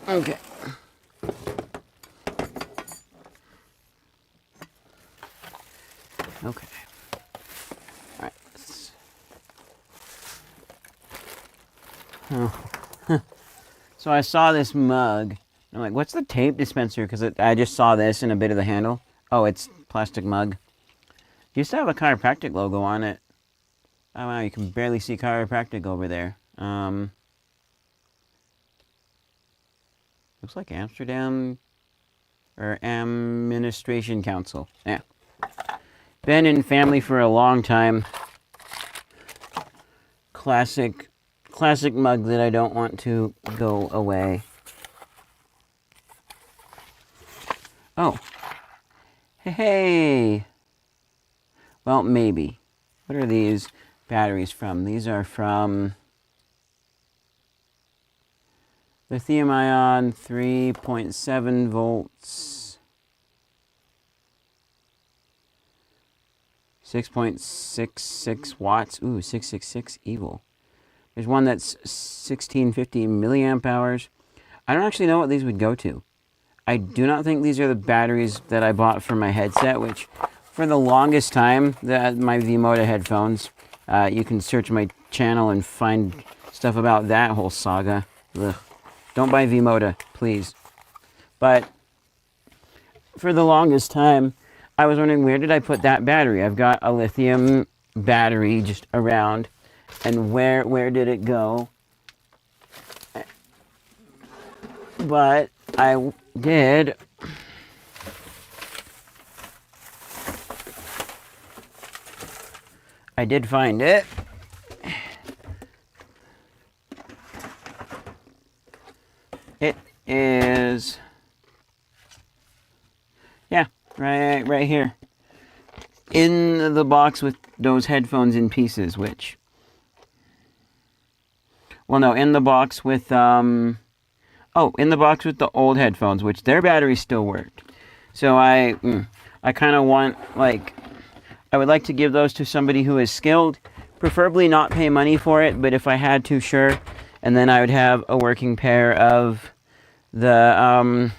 Okay. Okay. All right. Oh. So I saw this mug. I'm like, what's the tape dispenser? Because I just saw this in a bit of the handle. Oh, it's plastic mug. Used to have a chiropractic logo on it. Oh wow, you can barely see chiropractic over there. Looks like Amsterdam or Administration Council. Yeah. Been in family for a long time. Classic mug that I don't want to go away. Oh. Hey. Well, maybe. What are these batteries from? These are from lithium ion, 3.7 volts, 6.66 watts. Ooh, 666 evil. There's one that's 1650 milliamp hours. I don't actually know what these would go to. I do not think these are the batteries that I bought for my headset, which for the longest time, my V-Moda headphones, you can search my channel and find stuff about that whole saga. Ugh. Don't buy V-Moda, please. But for the longest time, I was wondering, where did I put that battery? I've got a lithium battery just around, and where did it go? But I did. I did find it. It is, yeah, right here. In the box with those headphones in pieces, which, well, no, in the box with, in the box with the old headphones, which their batteries still worked. So I kind of want, like, I would like to give those to somebody who is skilled, preferably not pay money for it, but if I had to, sure. and then I would have a working pair of the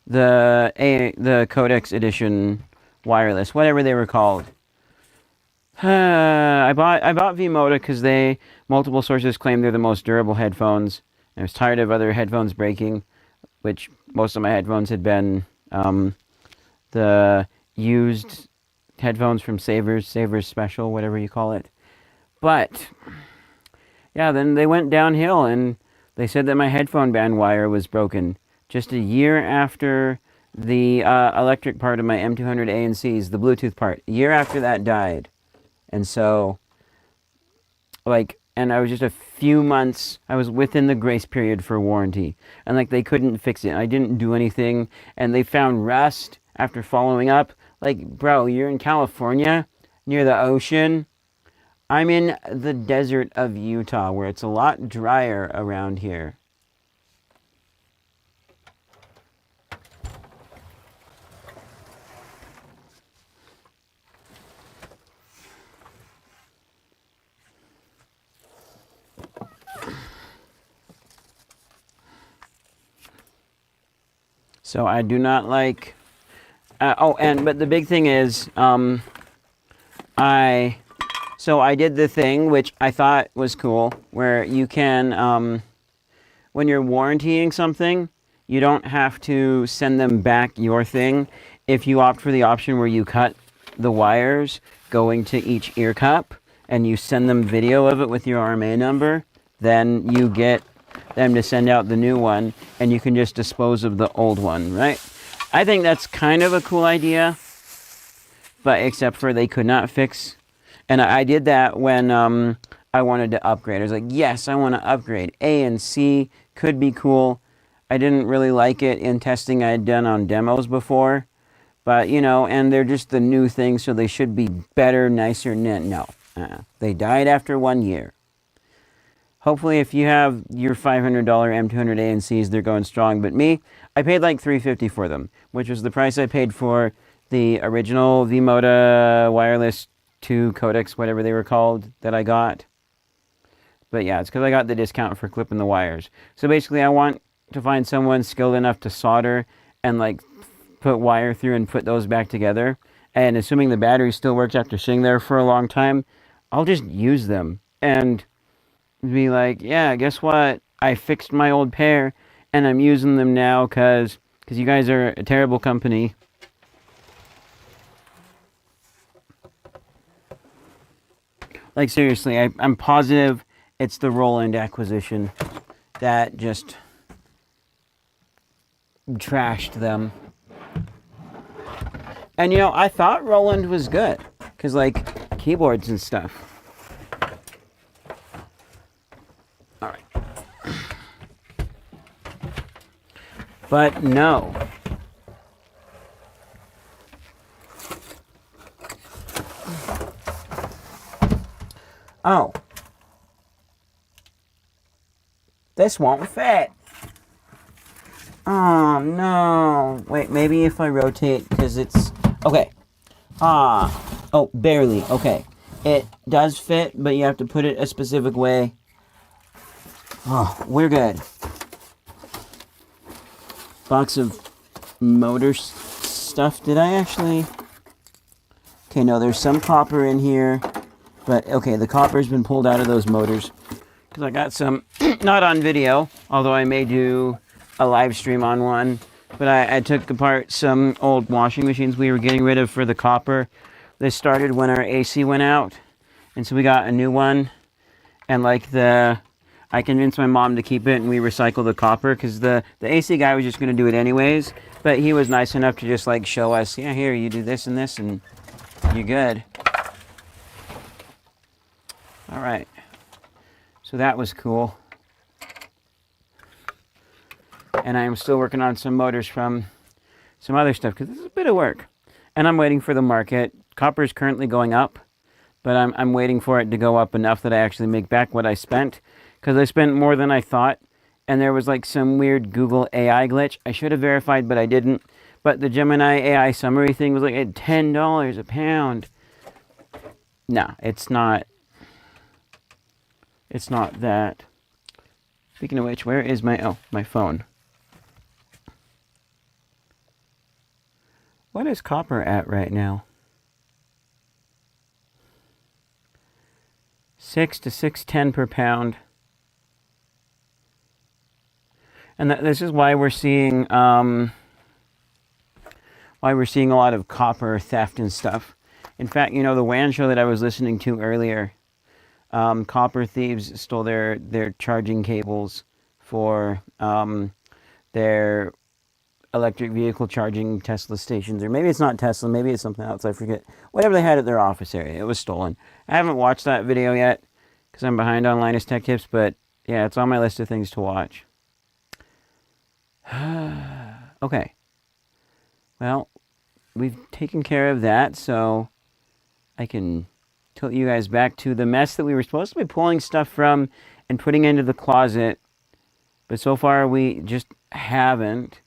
the Codex Edition wireless, whatever they were called. I bought V-Moda because multiple sources claim they're the most durable headphones. I was tired of other headphones breaking, which most of my headphones had been the used headphones from Savers Special, whatever you call it. But yeah, then they went downhill and they said that my headphone band wire was broken just a year after the electric part of my M200 ANCs, the Bluetooth part. A year after that died. And so, and I was just a few months, I was within the grace period for warranty. And they couldn't fix it. I didn't do anything. And they found rust after following up. Bro, you're in California, near the ocean. I'm in the desert of Utah, where it's a lot drier around here. So I do not like... but the big thing is, I did the thing, which I thought was cool, where you can, when you're warrantying something, you don't have to send them back your thing. If you opt for the option where you cut the wires going to each ear cup, and you send them video of it with your RMA number, then you get them to send out the new one, and you can just dispose of the old one, right? I think that's kind of a cool idea, but except for they could not fix. And I did that when I wanted to upgrade. I was like, yes, I want to upgrade. A and C could be cool. I didn't really like it in testing I had done on demos before, but and they're just the new thing, so they should be better, nicer. No, they died after 1 year. Hopefully, if you have your $500 M200 ANCs, they're going strong. But me, I paid like $350 for them, which was the price I paid for the original V-Moda Wireless 2 Codex, whatever they were called, that I got. But yeah, it's because I got the discount for clipping the wires. So basically, I want to find someone skilled enough to solder and put wire through and put those back together. And assuming the battery still works after sitting there for a long time, I'll just use them and be like, yeah, guess what? I fixed my old pair and I'm using them now because you guys are a terrible company. Seriously, I'm positive it's the Roland acquisition that just trashed them. And I thought Roland was good because keyboards and stuff. All right. But no. Oh. This won't fit. Oh, no. Wait, maybe if I rotate, because it's... Okay. Oh, barely. Okay. It does fit, but you have to put it a specific way. Oh, we're good. Box of motor stuff. Did I actually... Okay, no, there's some copper in here. But, okay, the copper's been pulled out of those motors. Because I got some, not on video, although I may do a live stream on one. But I took apart some old washing machines we were getting rid of for the copper. They started when our AC went out. And so we got a new one. And I convinced my mom to keep it and we recycled the copper. Because the AC guy was just going to do it anyways. But he was nice enough to just show us, yeah, here, you do this and this and you're good. All right. So that was cool. And I am still working on some motors from some other stuff because this is a bit of work. And I'm waiting for the market. Copper is currently going up, but I'm waiting for it to go up enough that I actually make back what I spent. Because I spent more than I thought. And there was some weird Google AI glitch. I should have verified, but I didn't. But the Gemini AI summary thing was at $10 a pound. No, it's not. It's not that. Speaking of which, where is my phone? What is copper at right now? 6 to 6.10 per pound. And this is why we're seeing a lot of copper theft and stuff. In fact, you know, the WAN show that I was listening to earlier, copper thieves stole their charging cables for their electric vehicle charging Tesla stations. Or maybe it's not Tesla, maybe it's something else, I forget. Whatever they had at their office area, it was stolen. I haven't watched that video yet because I'm behind on Linus Tech Tips, but yeah, it's on my list of things to watch. Okay. Well, we've taken care of that, so I can tilt you guys back to the mess that we were supposed to be pulling stuff from and putting into the closet, but so far we just haven't.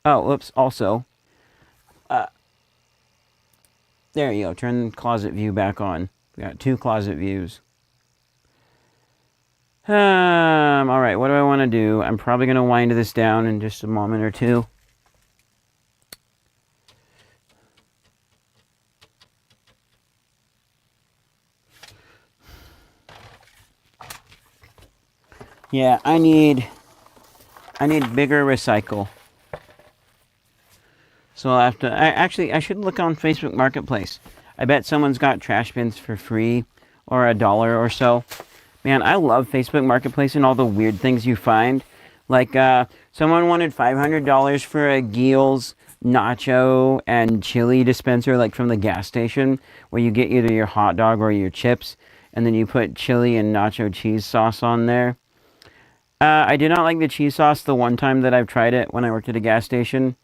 Oh, oops, also, there you go, turn the closet view back on. We got 2 closet views. Alright, what do I want to do? I'm probably going to wind this down in just a moment or two. Yeah, I need bigger recycle. So I'll have to, I should look on Facebook Marketplace. I bet someone's got trash bins for free or $1 or so. Man, I love Facebook Marketplace and all the weird things you find. Like, someone wanted $500 for a Giel's nacho and chili dispenser, like from the gas station, where you get either your hot dog or your chips, and then you put chili and nacho cheese sauce on there. I did not like the cheese sauce the one time that I've tried it when I worked at a gas station.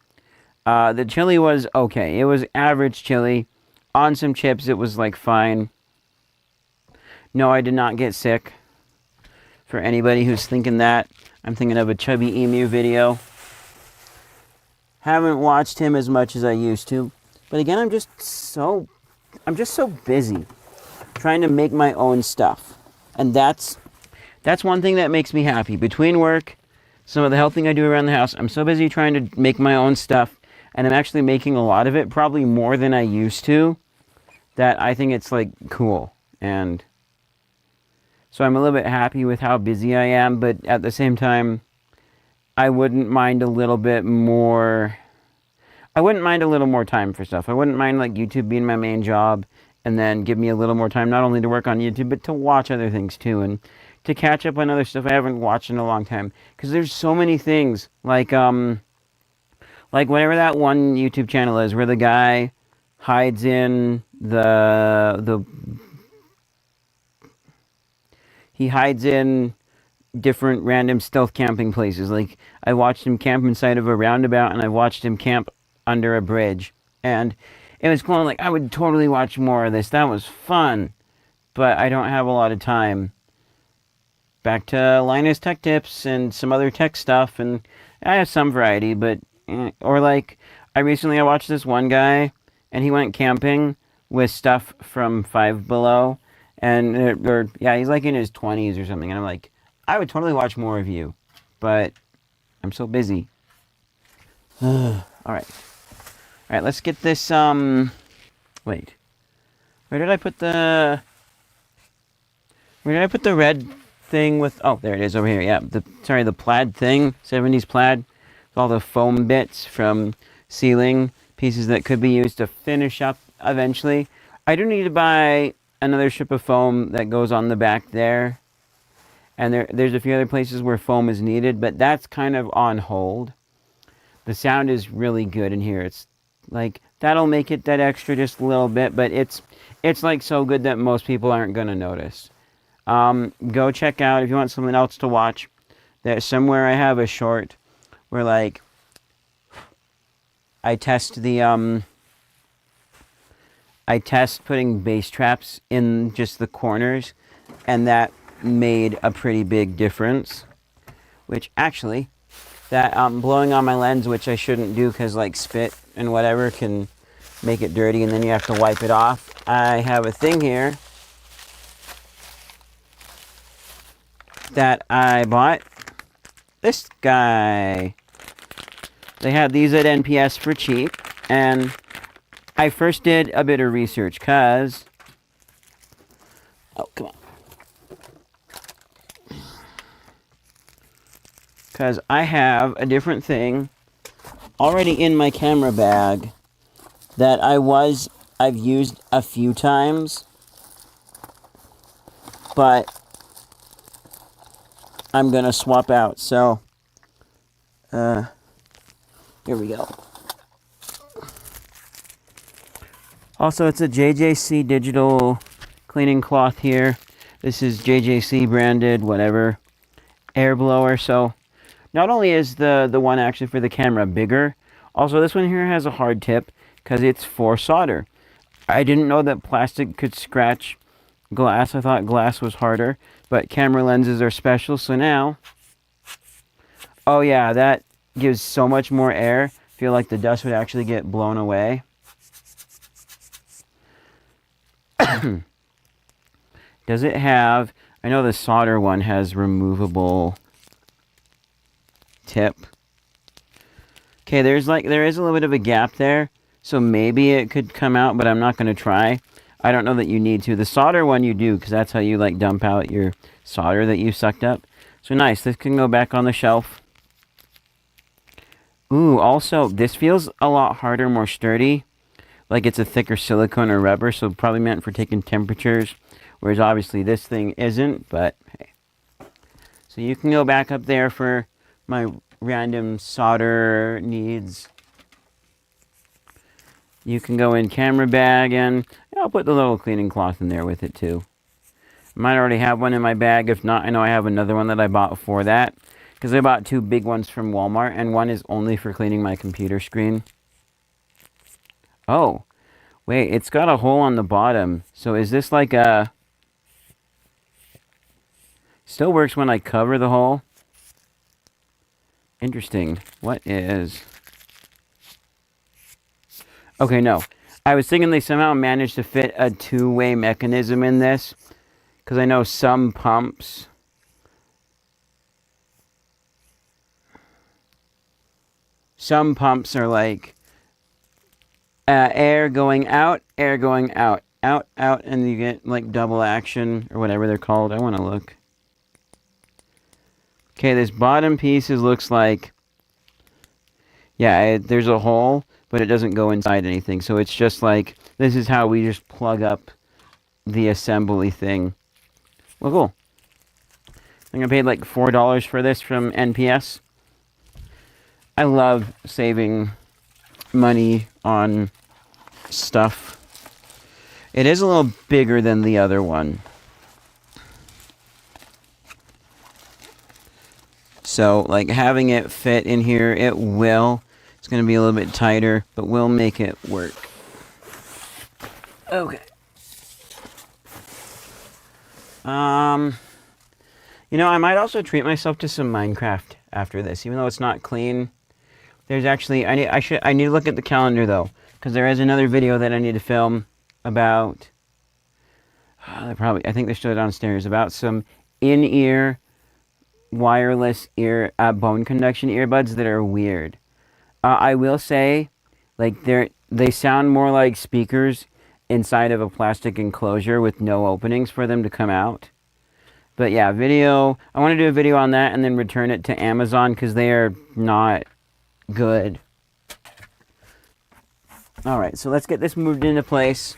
The chili was okay. It was average chili. On some chips, it was like fine. No, I did not get sick. For anybody who's thinking that, I'm thinking of a Chubby Emu video. Haven't watched him as much as I used to. But again, I'm just so busy trying to make my own stuff. And that's one thing that makes me happy. Between work, some of the helping I do around the house, I'm so busy trying to make my own stuff. And I'm actually making a lot of it, probably more than I used to, that I think it's like cool. And so I'm a little bit happy with how busy I am, but at the same time, I wouldn't mind a little bit more. I wouldn't mind a little more time for stuff. I wouldn't mind like YouTube being my main job and then give me a little more time, not only to work on YouTube, but to watch other things too, and to catch up on other stuff I haven't watched in a long time. Because there's so many things, like whatever that one YouTube channel is, where the guy hides in he hides in different random stealth camping places. Like, I watched him camp inside of a roundabout, and I watched him camp under a bridge. And it was cool. Like, I would totally watch more of this. That was fun. But I don't have a lot of time. Back to Linus Tech Tips and some other tech stuff. And I have some variety, but... Or like, I watched this one guy, and he went camping with stuff from Five Below. And, he's like in his 20s or something. And I'm like, I would totally watch more of you. But I'm so busy. Alright. Alright, let's get this, wait. Where did I put the red thing with... Oh, there it is over here. Yeah, the plaid thing. 70s plaid. With all the foam bits from ceiling. Pieces that could be used to finish up eventually. I do need to buy another strip of foam that goes on the back there. And there's a few other places where foam is needed, but that's kind of on hold. The sound is really good in here. It's like, that'll make it that extra just a little bit, but it's like so good that most people aren't going to notice. Go check out, if you want something else to watch, there's somewhere I have a short where, like, I test putting bass traps in just the corners, and that made a pretty big difference. Which, actually, that blowing on my lens, which I shouldn't do because, like, spit and whatever can make it dirty, and then you have to wipe it off. I have a thing here that I bought this guy. They had these at NPS for cheap, and I first did a bit of research, because... Oh, come on. Because I have a different thing already in my camera bag that I've used a few times, but I'm gonna swap out. So, here we go. Also, it's a JJC digital cleaning cloth here. This is JJC branded, whatever, air blower. So, not only is the one actually for the camera bigger, also this one here has a hard tip because it's for solder. I didn't know that plastic could scratch glass. I thought glass was harder, but camera lenses are special. So now, oh yeah, that gives so much more air. I feel like the dust would actually get blown away. Does it have, I know the solder one has removable tip. Okay, there is a little bit of a gap there, so maybe it could come out, but I'm not going to try. I don't know that you need to. The solder one you do, because that's how you like dump out your solder that you sucked up. So nice, this can go back on the shelf. Ooh, also, this feels a lot harder, more sturdy. Like it's a thicker silicone or rubber, so probably meant for taking temperatures. Whereas obviously this thing isn't, but hey. So you can go back up there for my random solder needs. You can go in camera bag, and I'll put the little cleaning cloth in there with it too. I might already have one in my bag. If not, I know I have another one that I bought for that. Because I bought 2 big ones from Walmart, and one is only for cleaning my computer screen. Oh, wait, it's got a hole on the bottom. So is this like a... Still works when I cover the hole. Interesting. What is... Okay, no. I was thinking they somehow managed to fit a 2-way mechanism in this. Because I know some pumps... Some pumps are like... air going out, out, out, and you get like double action, or whatever they're called. I want to look. Okay, this bottom piece looks like... Yeah, there's a hole, but it doesn't go inside anything. So it's just like, this is how we just plug up the assembly thing. Well, cool. I think I paid like $4 for this from NPS. I love saving money on stuff. It is a little bigger than the other one. So, like, having it fit in here, it will. It's going to be a little bit tighter, but we'll make it work. Okay. You know, I might also treat myself to some Minecraft after this, even though it's not clean. There's actually, I need to look at the calendar though, because there is another video that I need to film about, I think they're still downstairs, about some in-ear wireless ear bone conduction earbuds that are weird. I will say, like, they sound more like speakers inside of a plastic enclosure with no openings for them to come out. But yeah, I want to do a video on that and then return it to Amazon because they are not good. Alright, so let's get this moved into place.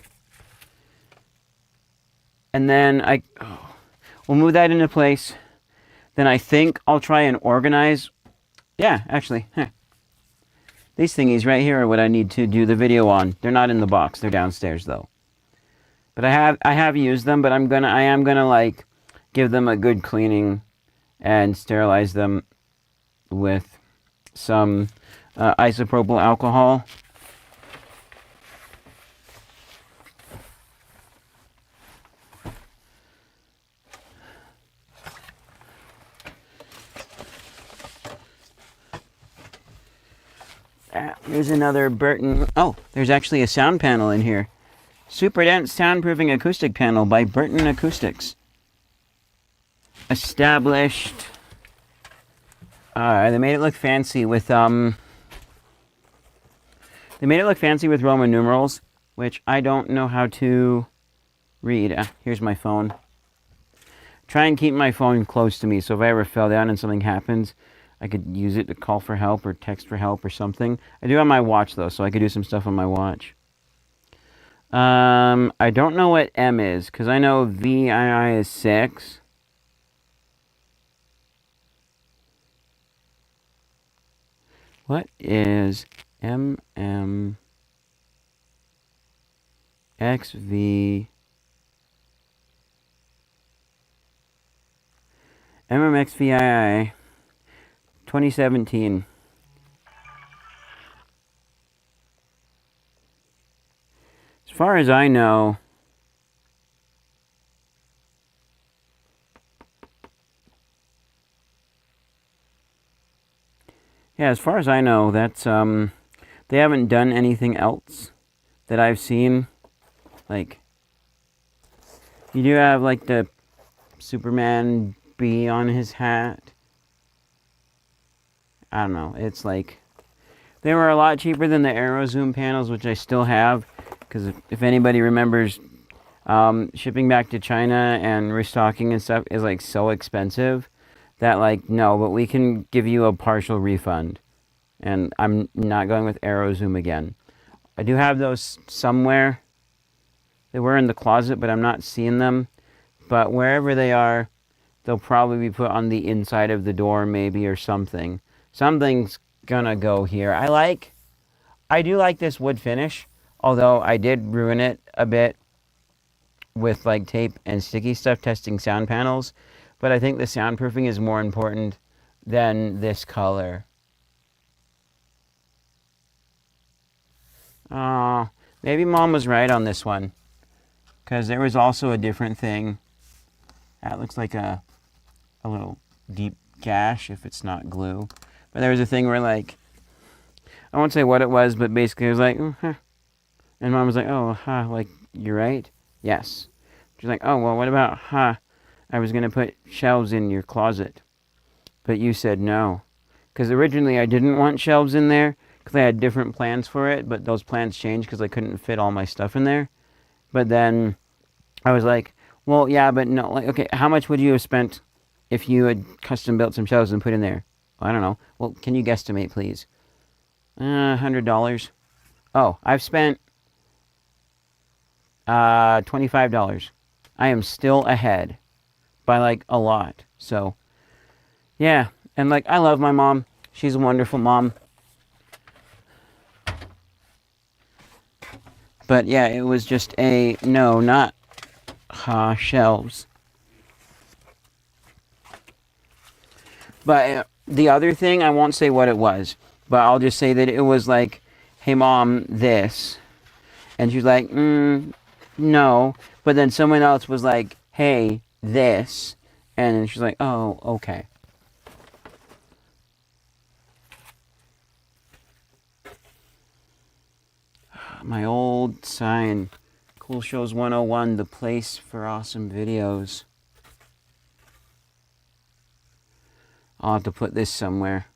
And then we'll move that into place. Then I think I'll try and organize. Yeah, actually. These thingies right here are what I need to do the video on. They're not in the box. They're downstairs though. But I have used them, but I am gonna like give them a good cleaning and sterilize them with some isopropyl alcohol. Here's another Burton. Oh, there's actually a sound panel in here. Super dense soundproofing acoustic panel by Burton Acoustics. Established They made it look fancy with They made it look fancy with Roman numerals, which I don't know how to read. Here's my phone. Try and keep my phone close to me, so if I ever fell down and something happens, I could use it to call for help or text for help or something. I do have my watch though, so I could do some stuff on my watch. I don't know what M is, because I know VII is 6. What is MM XV MMXVII 2017? As far as I know, yeah, as far as I know, that's they haven't done anything else that I've seen. Like, you do have like the Superman B on his hat. I don't know. It's like, they were a lot cheaper than the AeroZoom panels, which I still have, because if anybody remembers, shipping back to China and restocking and stuff is like so expensive that like, no, but we can give you a partial refund. And I'm not going with AeroZoom again. I do have those somewhere. They were in the closet, but I'm not seeing them. But wherever they are, they'll probably be put on the inside of the door maybe or something. Something's gonna go here. I do like this wood finish, although I did ruin it a bit with like tape and sticky stuff testing sound panels. But I think the soundproofing is more important than this color. Oh, maybe Mom was right on this one. Because there was also a different thing. That looks like a little deep gash if it's not glue. But there was a thing where like, I won't say what it was, but basically it was like, huh. And Mom was like, oh, huh, like, you're right? Yes. She's like, oh, well, what about, huh, I was going to put shelves in your closet. But you said no. Because originally I didn't want shelves in there, because I had different plans for it, but those plans changed because I couldn't fit all my stuff in there. But then I was like, well, yeah, but no, like, okay, how much would you have spent if you had custom built some shelves and put in there? Well, I don't know. Well, can you guesstimate, please? $100. Oh, I've spent $25. I am still ahead by like a lot. So, yeah, and like I love my mom. She's a wonderful mom. But yeah, it was just a no, not shelves. But the other thing, I won't say what it was, but I'll just say that it was like, hey Mom, this. And she's like, no. But then someone else was like, hey, this. And then she's like, oh, okay. My old sign. Cool Shows 101, the place for awesome videos. I'll have to put this somewhere.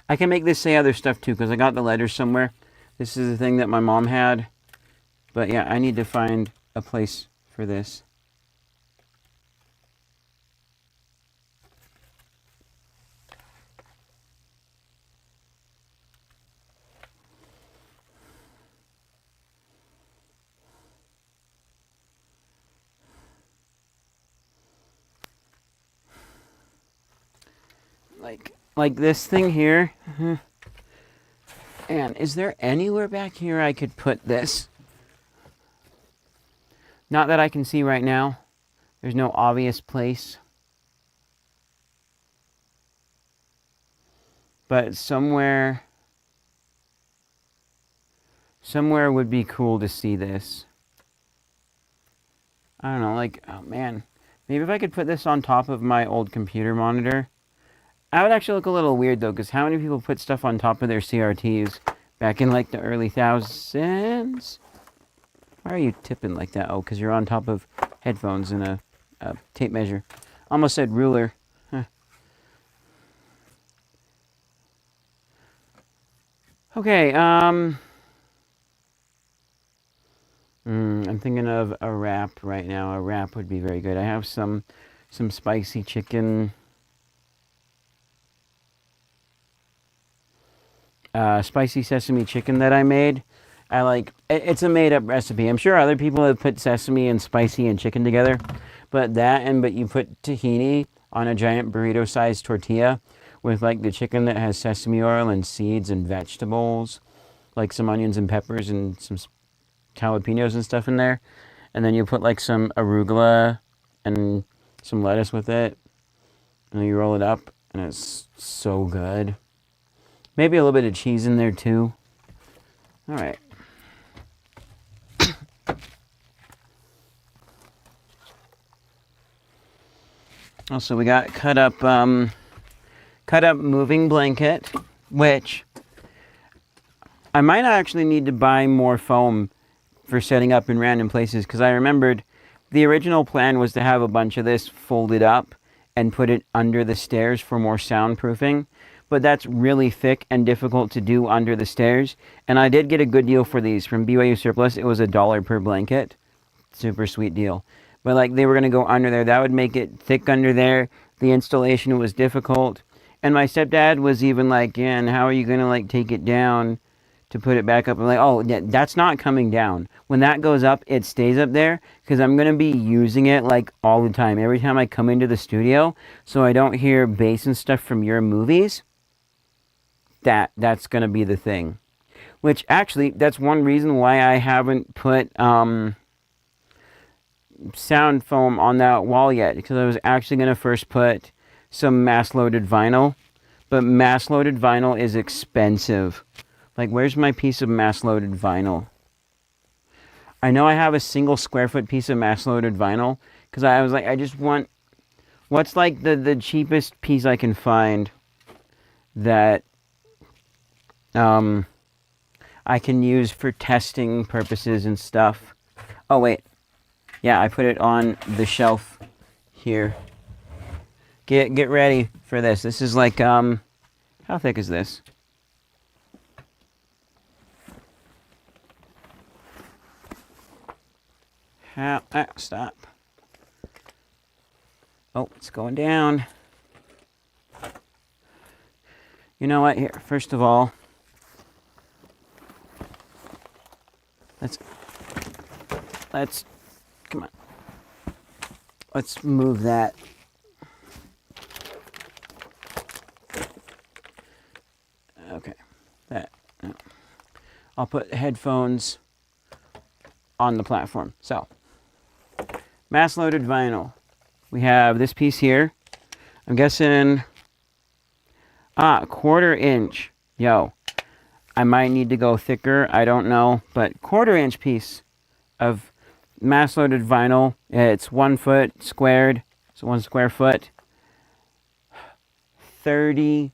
I can make this say other stuff too, because I got the letters somewhere. This is the thing that my mom had. But yeah, I need to find a place for this. Like this thing here. And is there anywhere back here I could put this? Not that I can see right now. There's no obvious place. But somewhere would be cool to see this. I don't know, like, oh man. Maybe if I could put this on top of my old computer monitor. I would actually look a little weird though, because how many people put stuff on top of their CRTs back in like the early thousands? Why are you tipping like that? Oh, because you're on top of headphones and a tape measure. Almost said ruler. Huh. Okay, I'm thinking of a wrap right now. A wrap would be very good. I have some spicy chicken, spicy sesame chicken that I made. I like it's a made up recipe. I'm sure other people have put sesame and spicy and chicken together, but you put tahini on a giant burrito sized tortilla with like the chicken that has sesame oil and seeds and vegetables, like some onions and peppers and some jalapenos and stuff in there. And then you put like some arugula and some lettuce with it. And then you roll it up and it's so good. Maybe a little bit of cheese in there too. All right. Also, we got cut up moving blanket, which I might actually need to buy more foam for setting up in random places, because I remembered the original plan was to have a bunch of this folded up and put it under the stairs for more soundproofing, but that's really thick and difficult to do under the stairs. And I did get a good deal for these from BYU Surplus. It was $1 per blanket. Super sweet deal. But like they were going to go under there. That would make it thick under there. The installation was difficult. And my stepdad was even like, yeah, and how are you going to like take it down to put it back up? I'm like, oh, that's not coming down. When that goes up, it stays up there because I'm going to be using it like all the time. Every time I come into the studio, so I don't hear bass and stuff from your movies. That's going to be the thing. Which actually, that's one reason why I haven't put sound foam on that wall yet, because I was actually going to first put some mass-loaded vinyl, but mass-loaded vinyl is expensive. Like, where's my piece of mass-loaded vinyl? I know I have a single square foot piece of mass-loaded vinyl, because I was like, I just want, what's like the cheapest piece I can find that I can use for testing purposes and stuff. Oh, wait. Yeah, I put it on the shelf here. Get ready for this. This is like, how thick is this? Stop. Oh, it's going down. You know what? Here, first of all, let's come on. Let's move that. Okay, that. No. I'll put headphones on the platform. So, mass-loaded vinyl. We have this piece here. I'm guessing, 1/4 inch. Yo, I might need to go thicker. I don't know, but 1/4 inch piece of mass-loaded vinyl. It's 1 foot squared. So 1 square foot. $30.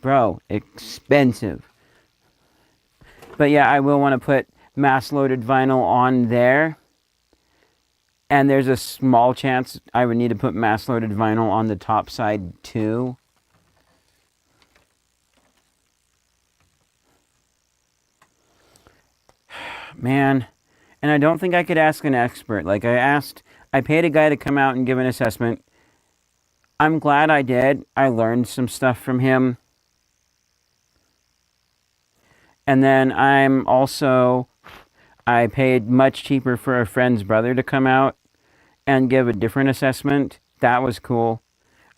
Bro, expensive. But yeah, I will want to put mass-loaded vinyl on there. And there's a small chance I would need to put mass-loaded vinyl on the top side too. Man, and I don't think I could ask an expert. Like I paid a guy to come out and give an assessment. I'm glad I did. I learned some stuff from him. And then I paid much cheaper for a friend's brother to come out and give a different assessment. That was cool.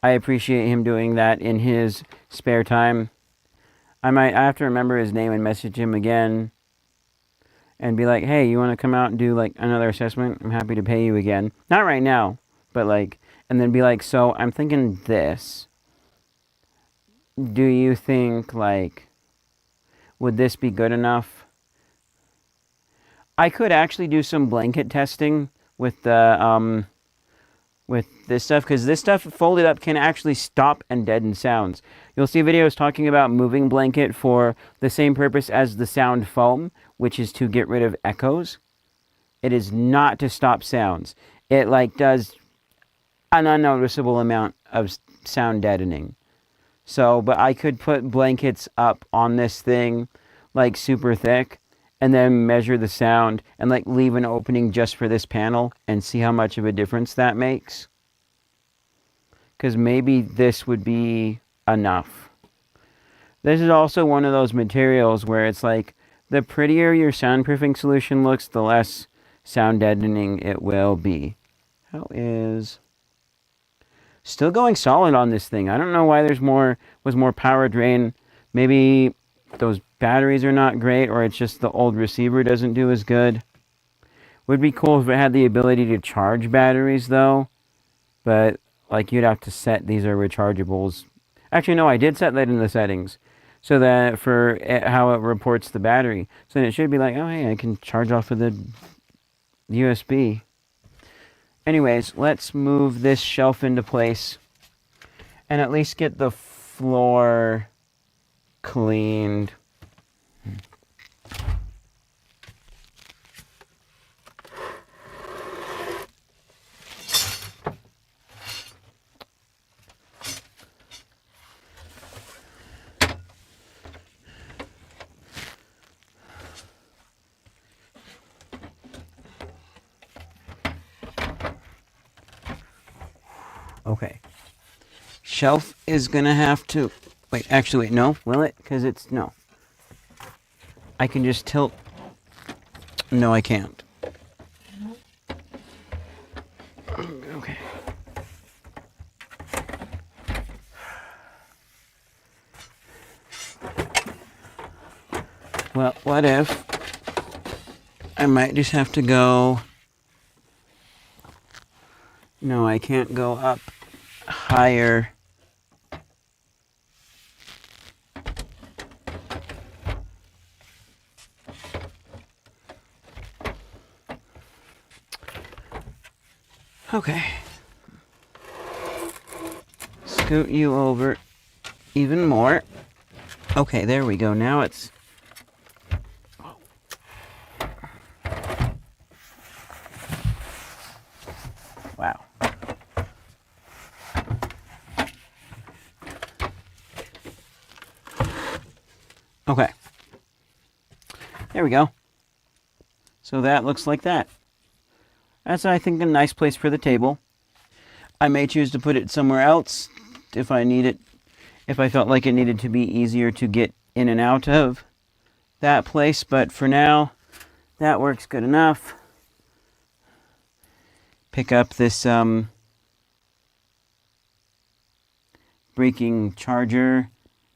I appreciate him doing that in his spare time. I have to remember his name and message him again and be like, hey, you want to come out and do like another assessment? I'm happy to pay you again. Not right now, but like, and then be like, so I'm thinking this. Do you think like, would this be good enough? I could actually do some blanket testing with the with this stuff, because this stuff folded up can actually stop and deaden sounds. You'll see videos talking about moving blanket for the same purpose as the sound foam, which is to get rid of echoes. It is not to stop sounds. It does an unnoticeable amount of sound deadening. So, but I could put blankets up on this thing, like super thick, and then measure the sound and like leave an opening just for this panel and see how much of a difference that makes. Because maybe this would be enough. This is also one of those materials where it's like the prettier your soundproofing solution looks, the less sound deadening it will be. How is... Still going solid on this thing. I don't know why was more power drain. Maybe those batteries are not great, or it's just the old receiver doesn't do as good. Would be cool if it had the ability to charge batteries though, but like you'd have to set these are rechargeables. Actually, no, I did set that in the settings, so that for how it reports the battery. So then it should be like, oh hey, I can charge off of the USB. Anyways, let's move this shelf into place and at least get the floor cleaned. Okay. Shelf is gonna have to... Wait, actually, wait, no. Will it? Because it's... No. I can just tilt... No, I can't. Okay. Well, what if... I might just have to go... No, I can't go up higher. Okay. Scoot you over even more. Okay, there we go. Now it's... Wow. Okay. There we go. So that looks like that. That's, I think, a nice place for the table. I may choose to put it somewhere else if I need it. If I felt like it needed to be easier to get in and out of that place. But for now, that works good enough. Pick up this breaking charger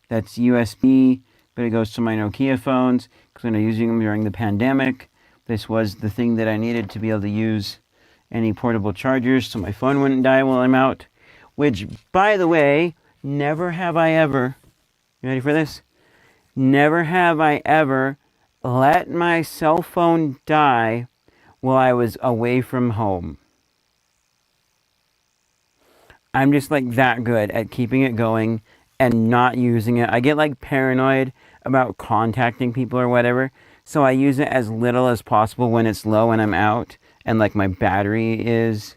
that's USB, but it goes to my Nokia phones because I'm using them during the pandemic. This was the thing that I needed to be able to use any portable chargers so my phone wouldn't die while I'm out. Which, by the way, never have I ever, you ready for this? Never have I ever let my cell phone die while I was away from home. I'm just like that good at keeping it going and not using it. I get like paranoid about contacting people or whatever. So I use it as little as possible when it's low and I'm out. And like my battery is,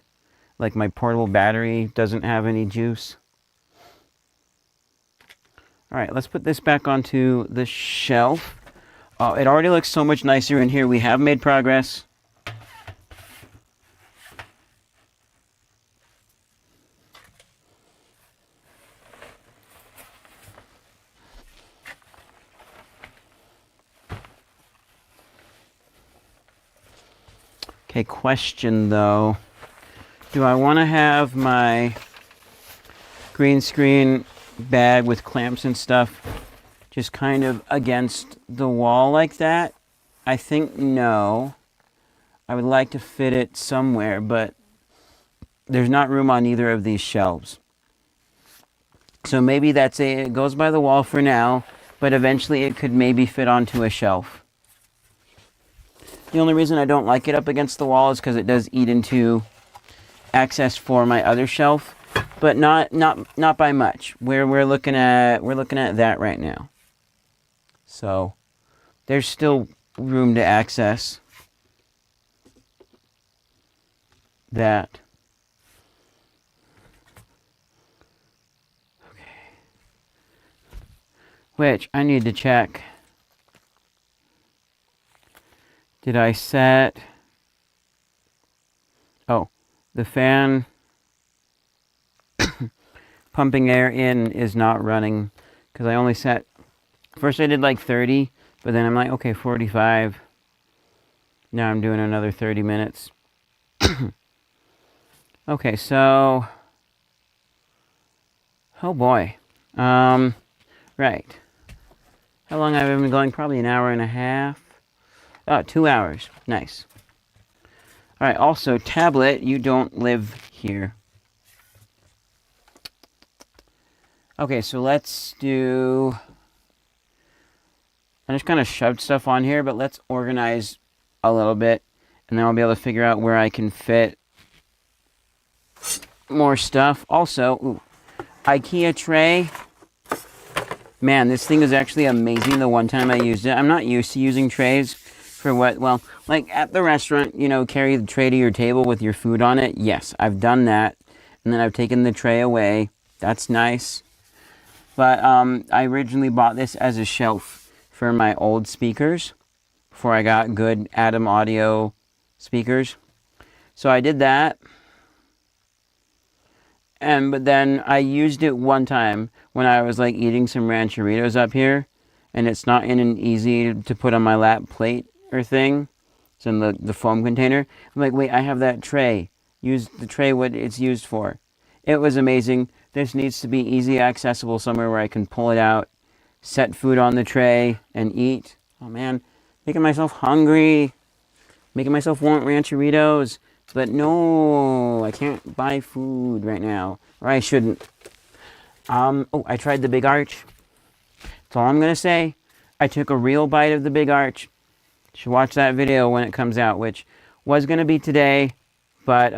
like my portable battery doesn't have any juice. All right, let's put this back onto the shelf. Oh, it already looks so much nicer in here. We have made progress. Okay, question though. Do I want to have my green screen bag with clamps and stuff just kind of against the wall like that? I think no. I would like to fit it somewhere, but there's not room on either of these shelves. So maybe it goes by the wall for now, but eventually it could maybe fit onto a shelf. The only reason I don't like it up against the wall is because it does eat into access for my other shelf, but not by much. We're looking at that right now. So there's still room to access that. Okay. which I need to check. Did I set... Oh, the fan pumping air in is not running because I only set... First I did like 30, but then I'm like, okay, 45. Now I'm doing another 30 minutes. Okay, so... Oh boy. Right. How long have I been going? Probably an hour and a half. Oh, 2 hours. Nice. Alright, also, tablet, you don't live here. Okay, so let's do... I just kind of shoved stuff on here, but let's organize a little bit, and then I'll be able to figure out where I can fit more stuff. Also, ooh, IKEA tray. Man, this thing is actually amazing the one time I used it. I'm not used to using trays for what, well, like at the restaurant, you know, carry the tray to your table with your food on it. Yes, I've done that. And then I've taken the tray away. That's nice. But I originally bought this as a shelf for my old speakers before I got good Adam audio speakers. So I did that. But then I used it one time when I was like eating some rancheritos up here, and it's not in an easy to put on my lap plate or thing. It's in the foam container. I'm like, wait, I have that tray. Use the tray what it's used for. It was amazing. This needs to be easy accessible somewhere where I can pull it out, set food on the tray, and eat. Oh man, making myself hungry. Making myself want rancheritos. But no, I can't buy food right now. Or I shouldn't. Oh, I tried the Big Arch. That's all I'm going to say. I took a real bite of the Big Arch. You should watch that video when it comes out, which was going to be today. But,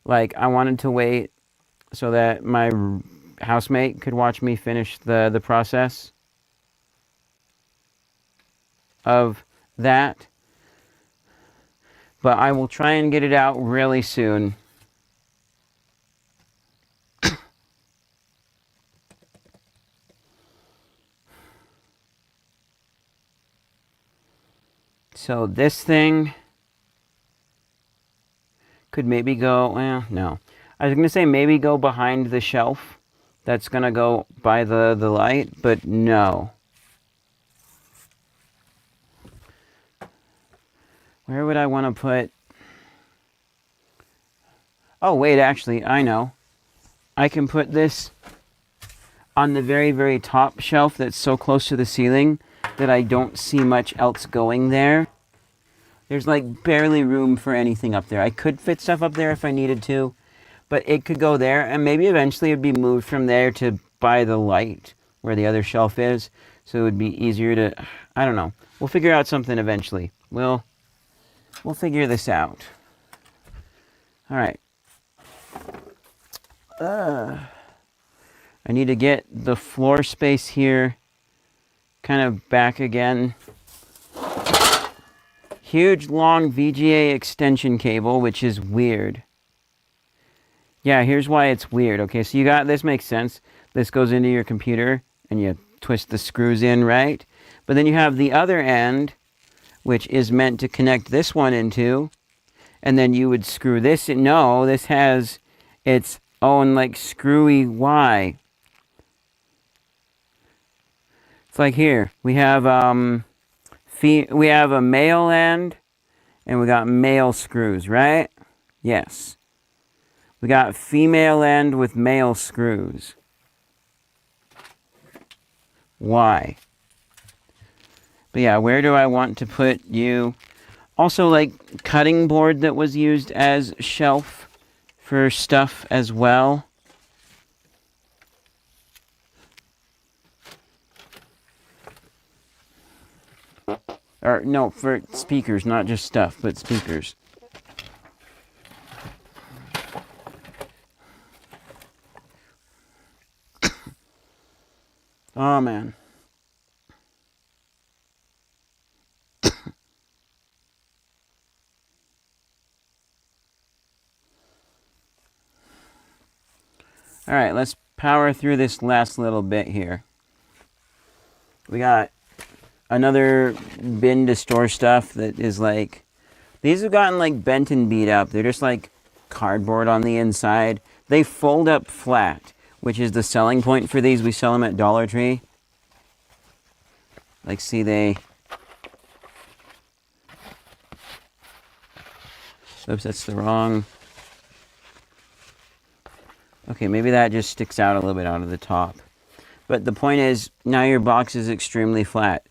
like, I wanted to wait so that my housemate could watch me finish the process of that. But I will try and get it out really soon. So this thing could maybe go, well, no. I was going to say maybe go behind the shelf. That's going to go by the light, but no. Where would I want to put... Oh, wait, actually, I know. I can put this on the very, very top shelf that's so close to the ceiling that I don't see much else going there. There's like barely room for anything up there. I could fit stuff up there if I needed to, but it could go there, and maybe eventually it would be moved from there to by the light where the other shelf is, so it would be easier to... I don't know. We'll figure out something eventually. We'll figure this out. All right. I need to get the floor space here kind of back again. Huge long VGA extension cable, which is weird. Yeah, here's why it's weird. Okay, so you got, this makes sense. This goes into your computer and you twist the screws in, right? But then you have the other end, which is meant to connect this one into, and then you would screw this in. No, this has its own like screwy Y. It's like here, we have we have a male end, and we got male screws, right? Yes. We got female end with male screws. Why? But yeah, where do I want to put you? Also, like, cutting board that was used as shelf for stuff as well. Or, no, for speakers, not just stuff, but speakers. Oh, man. All right, let's power through this last little bit here. We got another bin to store stuff that is like, these have gotten like bent and beat up. They're just like cardboard on the inside. They fold up flat, which is the selling point for these. We sell them at Dollar Tree. Like, see, they... Oops, that's the wrong... Okay, maybe that just sticks out a little bit out of the top. But the point is, now your box is extremely flat.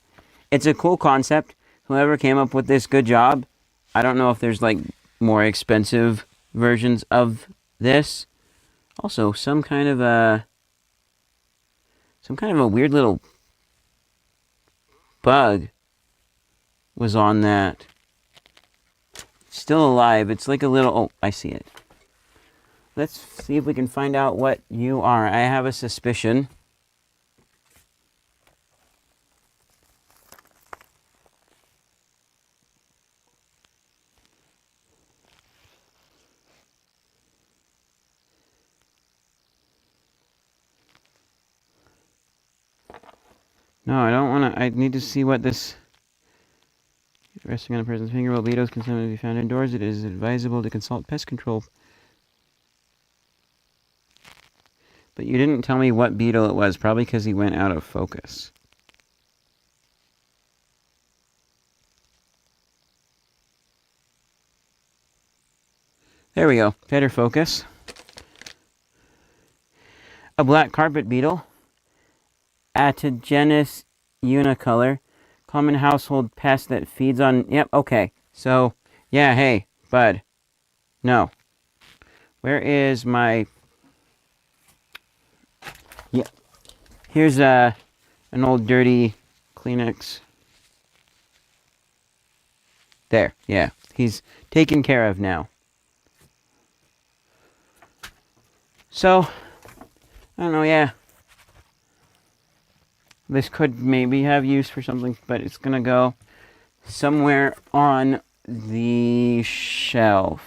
It's a cool concept. Whoever came up with this, good job. I don't know if there's, like, more expensive versions of this. Also, some kind of a weird little bug was on that. Still alive. It's like a little... Oh, I see it. Let's see if we can find out what you are. I have a suspicion. No, I don't want to... I need to see what this... Resting on a person's finger while beetles can sometimes be found indoors. It is advisable to consult pest control. But you didn't tell me what beetle it was, probably because he went out of focus. There we go. Better focus. A black carpet beetle. Atigenus unicolor. Common household pest that feeds on... Yep, okay. So, yeah, hey, bud. No. Where is my... Yeah. Here's an old dirty Kleenex. There, yeah. He's taken care of now. So, I don't know, yeah. This could maybe have use for something, but it's gonna go somewhere on the shelf.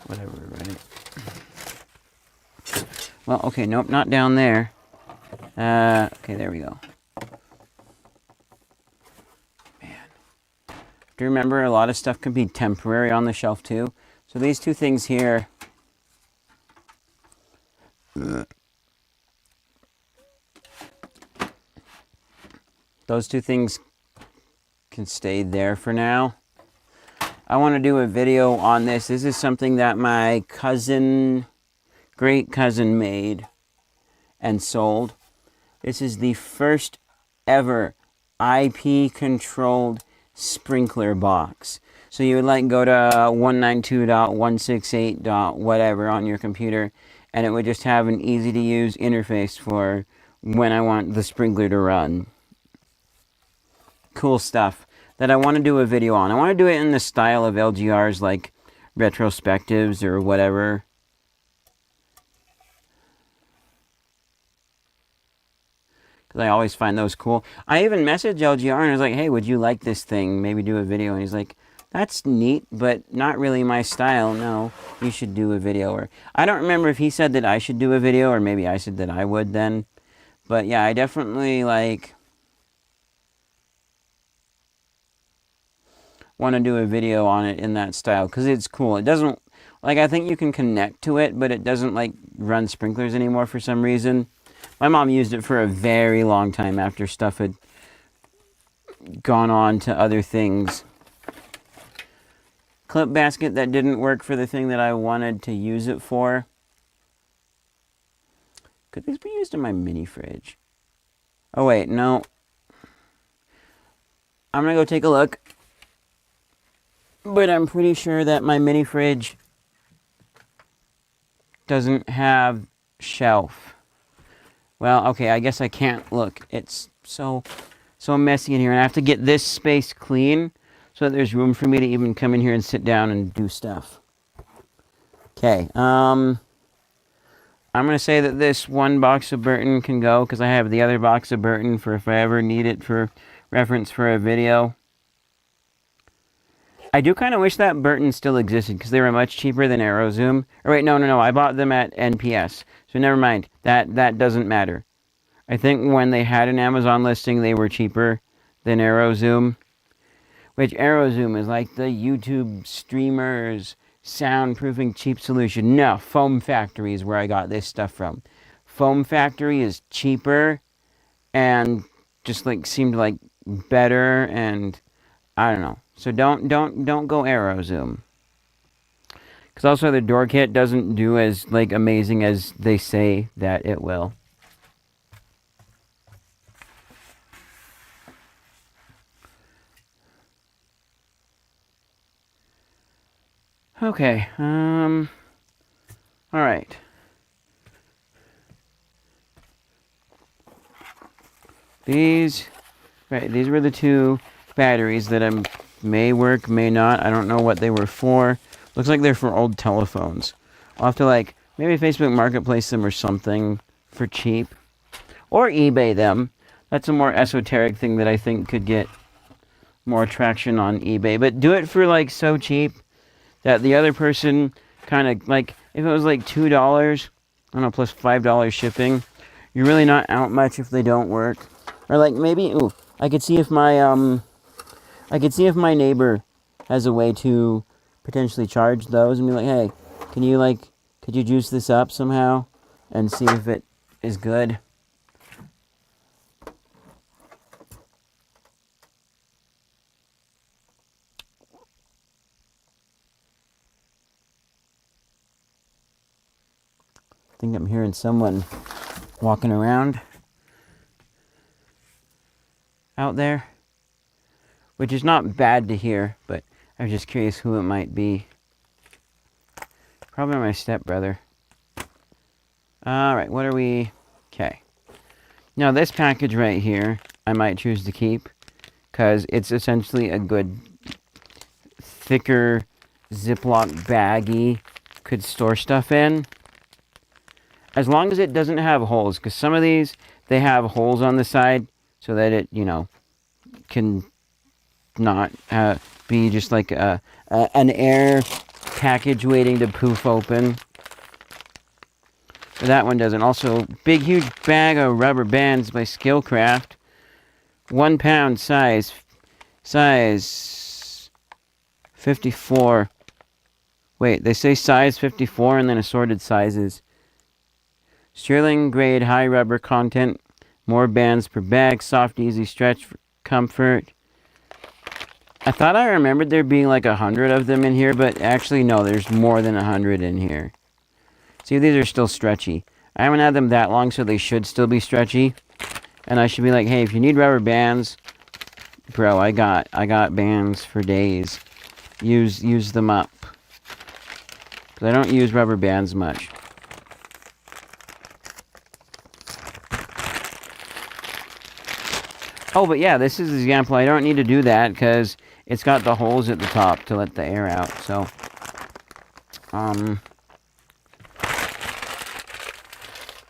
Whatever, right? Well, okay, nope, not down there. Okay, there we go. Man. Do you remember a lot of stuff can be temporary on the shelf too? So these two things here... Those two things can stay there for now. I want to do a video on this. This is something that my cousin, great cousin made and sold. This is the first ever IP controlled sprinkler box. So you would like go to 192.168. whatever on your computer, and it would just have an easy to use interface for when I want the sprinkler to run. Cool stuff that I want to do a video on. I want to do it in the style of LGR's, like retrospectives or whatever. Because I always find those cool. I even messaged LGR and I was like, hey, would you like this thing? Maybe do a video. And he's like, that's neat, but not really my style. No, you should do a video. Or I don't remember if he said that I should do a video or maybe I said that I would then. But yeah, I definitely like... want to do a video on it in that style because it's cool. It doesn't, like, I think you can connect to it, but it doesn't like run sprinklers anymore for some reason. My mom used it for a very long time after stuff had gone on to other things. Clip basket that didn't work for the thing that I wanted to use it for. Could this be used in my mini fridge? Oh wait, no. I'm gonna go take a look. But I'm pretty sure that my mini fridge doesn't have shelf. Well, okay, I guess I can't look. It's so messy in here. And I have to get this space clean so that there's room for me to even come in here and sit down and do stuff. Okay, I'm going to say that this one box of Burton can go because I have the other box of Burton for if I ever need it for reference for a video. I do kind of wish that Burton still existed because they were much cheaper than AeroZoom. Or wait, no. I bought them at NPS. So never mind. That doesn't matter. I think when they had an Amazon listing, they were cheaper than AeroZoom. Which AeroZoom is like the YouTube streamers soundproofing cheap solution. No, Foam Factory is where I got this stuff from. Foam Factory is cheaper and just like seemed like better, and I don't know. So don't go AeroZoom. Because also the door kit doesn't do as like amazing as they say that it will. Okay, all right. These were the two batteries that may work, may not. I don't know what they were for. Looks like they're for old telephones. I'll have to like maybe Facebook Marketplace them or something for cheap, or eBay them. That's a more esoteric thing that I think could get more traction on eBay. But do it for like so cheap that the other person kind of like, if it was like $2, I don't know, plus $5 shipping, you're really not out much if they don't work. Or like maybe, I could see if my neighbor has a way to potentially charge those and be like, hey, could you juice this up somehow and see if it is good? I think I'm hearing someone walking around out there, which is not bad to hear, but I'm just curious who it might be. Probably my stepbrother. Alright, what are we... Okay. Now this package right here, I might choose to keep, because it's essentially a good, thicker Ziploc baggie, could store stuff in. As long as it doesn't have holes, because some of these, they have holes on the side, so that it, can not be just like an air package waiting to poof open. So that one doesn't. Also, big huge bag of rubber bands by Skillcraft. 1 pound size 54. Wait, they say size 54 and then assorted sizes. Sterling grade high rubber content. More bands per bag. Soft, easy stretch for comfort. I thought I remembered there being like 100 of them in here, but actually no, there's more than 100 in here. See, these are still stretchy. I haven't had them that long, so they should still be stretchy. And I should be like, hey, if you need rubber bands, bro, I got bands for days. Use them up. Because I don't use rubber bands much. Oh, but yeah, this is an example. I don't need to do that because it's got the holes at the top to let the air out. So,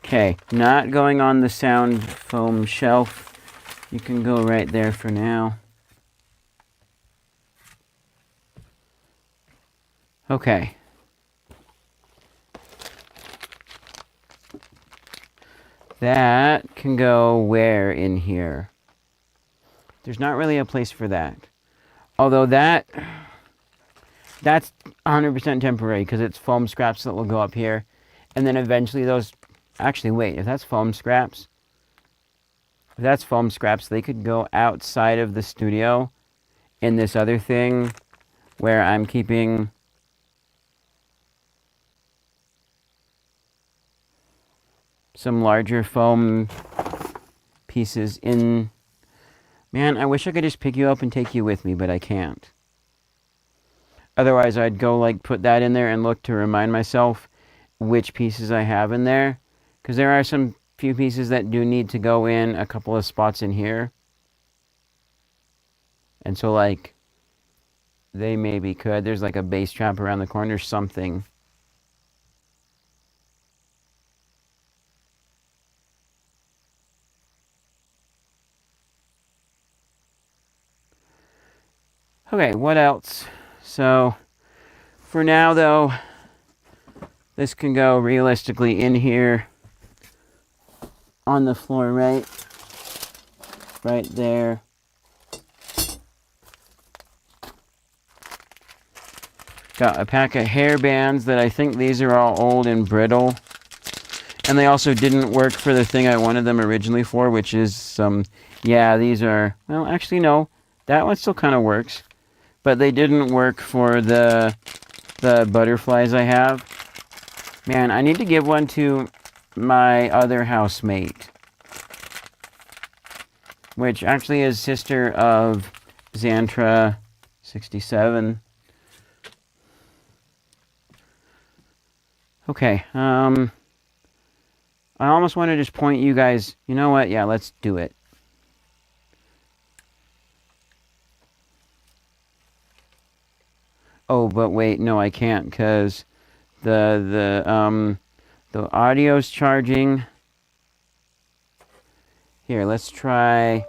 okay, not going on the sound foam shelf. You can go right there for now. Okay. That can go where in here? There's not really a place for that. Although that's 100% temporary because it's foam scraps that will go up here. And then eventually those... Actually, wait, if that's foam scraps, they could go outside of the studio in this other thing where I'm keeping some larger foam pieces in... Man, I wish I could just pick you up and take you with me, but I can't. Otherwise, I'd go, like, put that in there and look to remind myself which pieces I have in there. Because there are some few pieces that do need to go in a couple of spots in here. And so, like, they maybe could. There's, like, a bass trap around the corner, something. Okay, what else? So for now though, this can go realistically in here on the floor right there. Got a pack of hair bands that I think these are all old and brittle. And they also didn't work for the thing I wanted them originally for, which is some, yeah, these are, well, actually, no. That one still kind of works. But they didn't work for the butterflies I have. Man, I need to give one to my other housemate. Which actually is sister of Xantra 67. Okay, I almost want to just point you guys, you know what, yeah, let's do it. Oh, but wait, no, I can't, because the audio's charging. Here, let's try.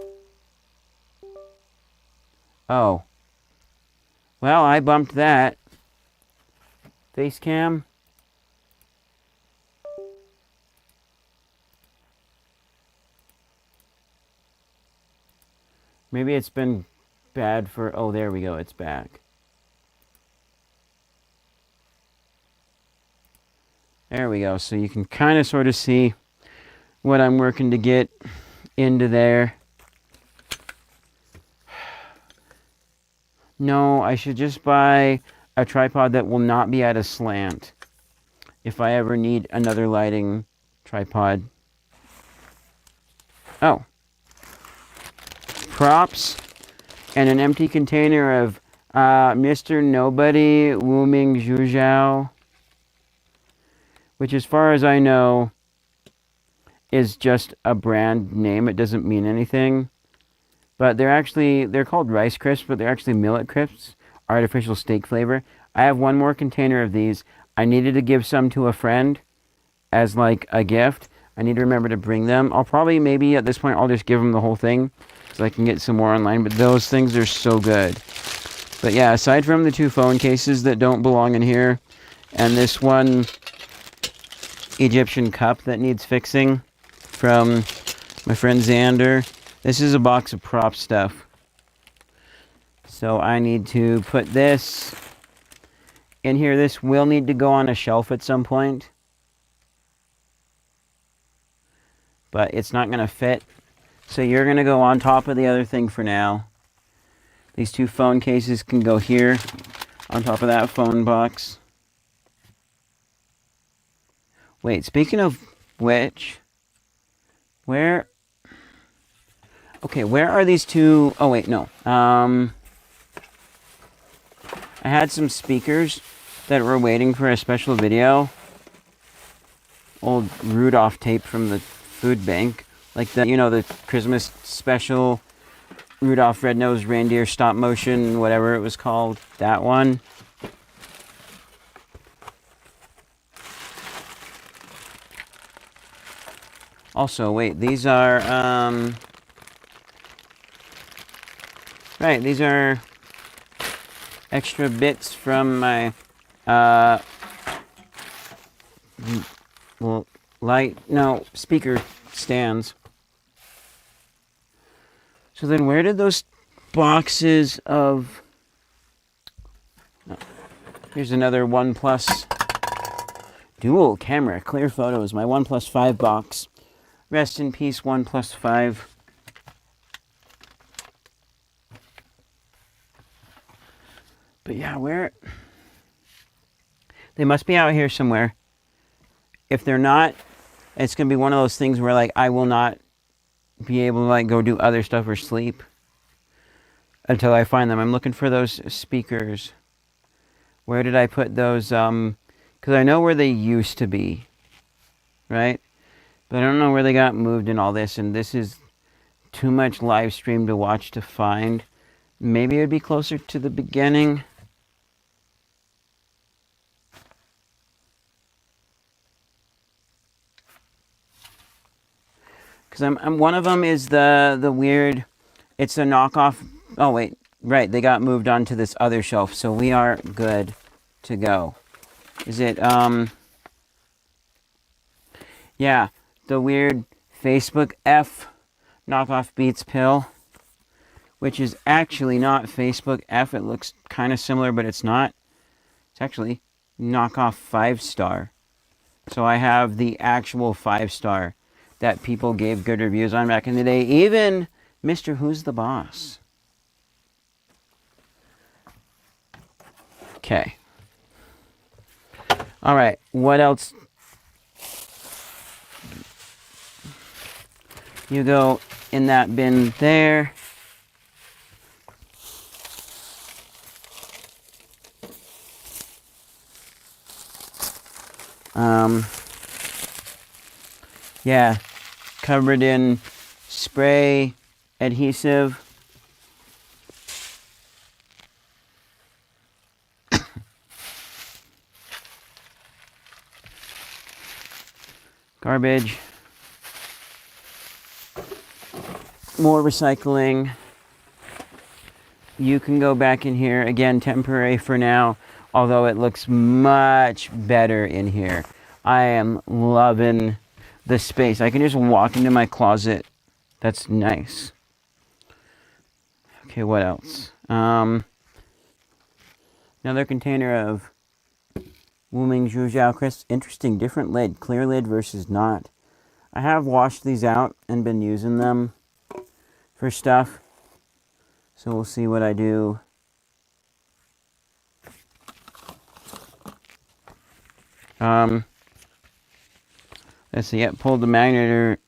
Oh. Well, I bumped that. Face cam. Maybe it's been bad for, oh, there we go, it's back. There we go, so you can kind of sort of see what I'm working to get into there. No, I should just buy a tripod that will not be at a slant if I ever need another lighting tripod. Oh. Props and an empty container of Mr. Nobody Wuming Zhujiao, which as far as I know is just a brand name. It doesn't mean anything. But they're called Rice Crisps, but they're actually Millet Crisps, artificial steak flavor. I have one more container of these. I needed to give some to a friend as like a gift. I need to remember to bring them. I'll probably, maybe at this point, I'll just give them the whole thing so I can get some more online. But those things are so good. But yeah, aside from the 2 phone cases that don't belong in here, and this one Egyptian cup that needs fixing from my friend Xander, this is a box of prop stuff. So I need to put this in here. This will need to go on a shelf at some point. But it's not going to fit. So you're going to go on top of the other thing for now. These 2 phone cases can go here on top of that phone box. Wait, speaking of which, where... Okay, where are these 2... Oh, wait, no. I had some speakers that were waiting for a special video. Old Rudolph tape from the food bank. Like the, you know, the Christmas special Rudolph Red-Nosed Reindeer stop motion, whatever it was called. That one. Also, wait, these are, right, these are extra bits from my, well, speaker stands. So then where did those boxes of... Oh, here's another OnePlus dual camera clear photos. My OnePlus 5 box. Rest in peace, OnePlus 5. But yeah, where... They must be out here somewhere. If they're not, it's going to be one of those things where, like, I will not be able to, like, go do other stuff or sleep until I find them. I'm looking for those speakers. Where did I put those? Because I know where they used to be, right? But I don't know where they got moved and all this, and this is too much live stream to watch to find. Maybe it would be closer to the beginning. Because I'm one of them is the weird, it's a knockoff. Oh wait, Right, they got moved on to this other shelf, so we are good to go. Is it, yeah, the weird Facebook F knockoff Beats pill, which is actually not Facebook F. It looks kind of similar, but it's not. It's actually knockoff 5-star. So I have the actual 5-star that people gave good reviews on back in the day. Even Mr. Who's the Boss. Okay. All right. What else? You go in that bin there. Yeah, covered in spray adhesive. Garbage. More recycling. You can go back in here. Again, temporary for now, although it looks much better in here. I am loving the space. I can just walk into my closet. That's nice. Okay, what else? Another container of Wuming Zhujiao crisps. Interesting, different lid. Clear lid versus not. I have washed these out and been using them for stuff. So we'll see what I do. Let's see. Yep, pulled the magnets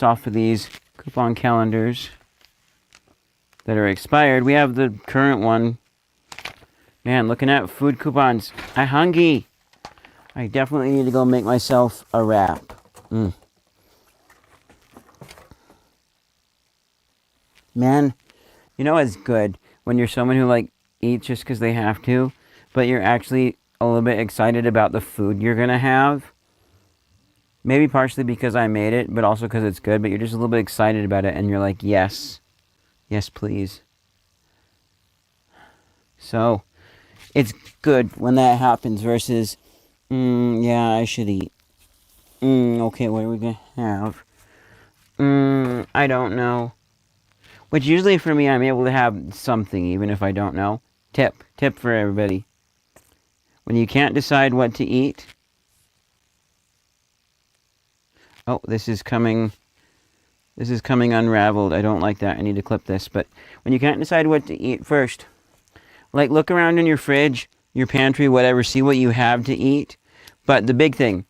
off of these coupon calendars that are expired. We have the current one. Man, looking at food coupons, I hungry. I definitely need to go make myself a wrap. Man, you know it's good when you're someone who like eats just because they have to, but you're actually a little bit excited about the food you're gonna have. Maybe partially because I made it, but also because it's good, but you're just a little bit excited about it and you're like, yes. Yes, please. So, it's good when that happens versus, yeah, I should eat. Okay, what are we gonna have? I don't know. Which usually for me, I'm able to have something even if I don't know. Tip for everybody. When you can't decide what to eat. Oh, this is coming unraveled. I don't like that. I need to clip this. But when you can't decide what to eat first, like look around in your fridge, your pantry, whatever, see what you have to eat. But the big thing,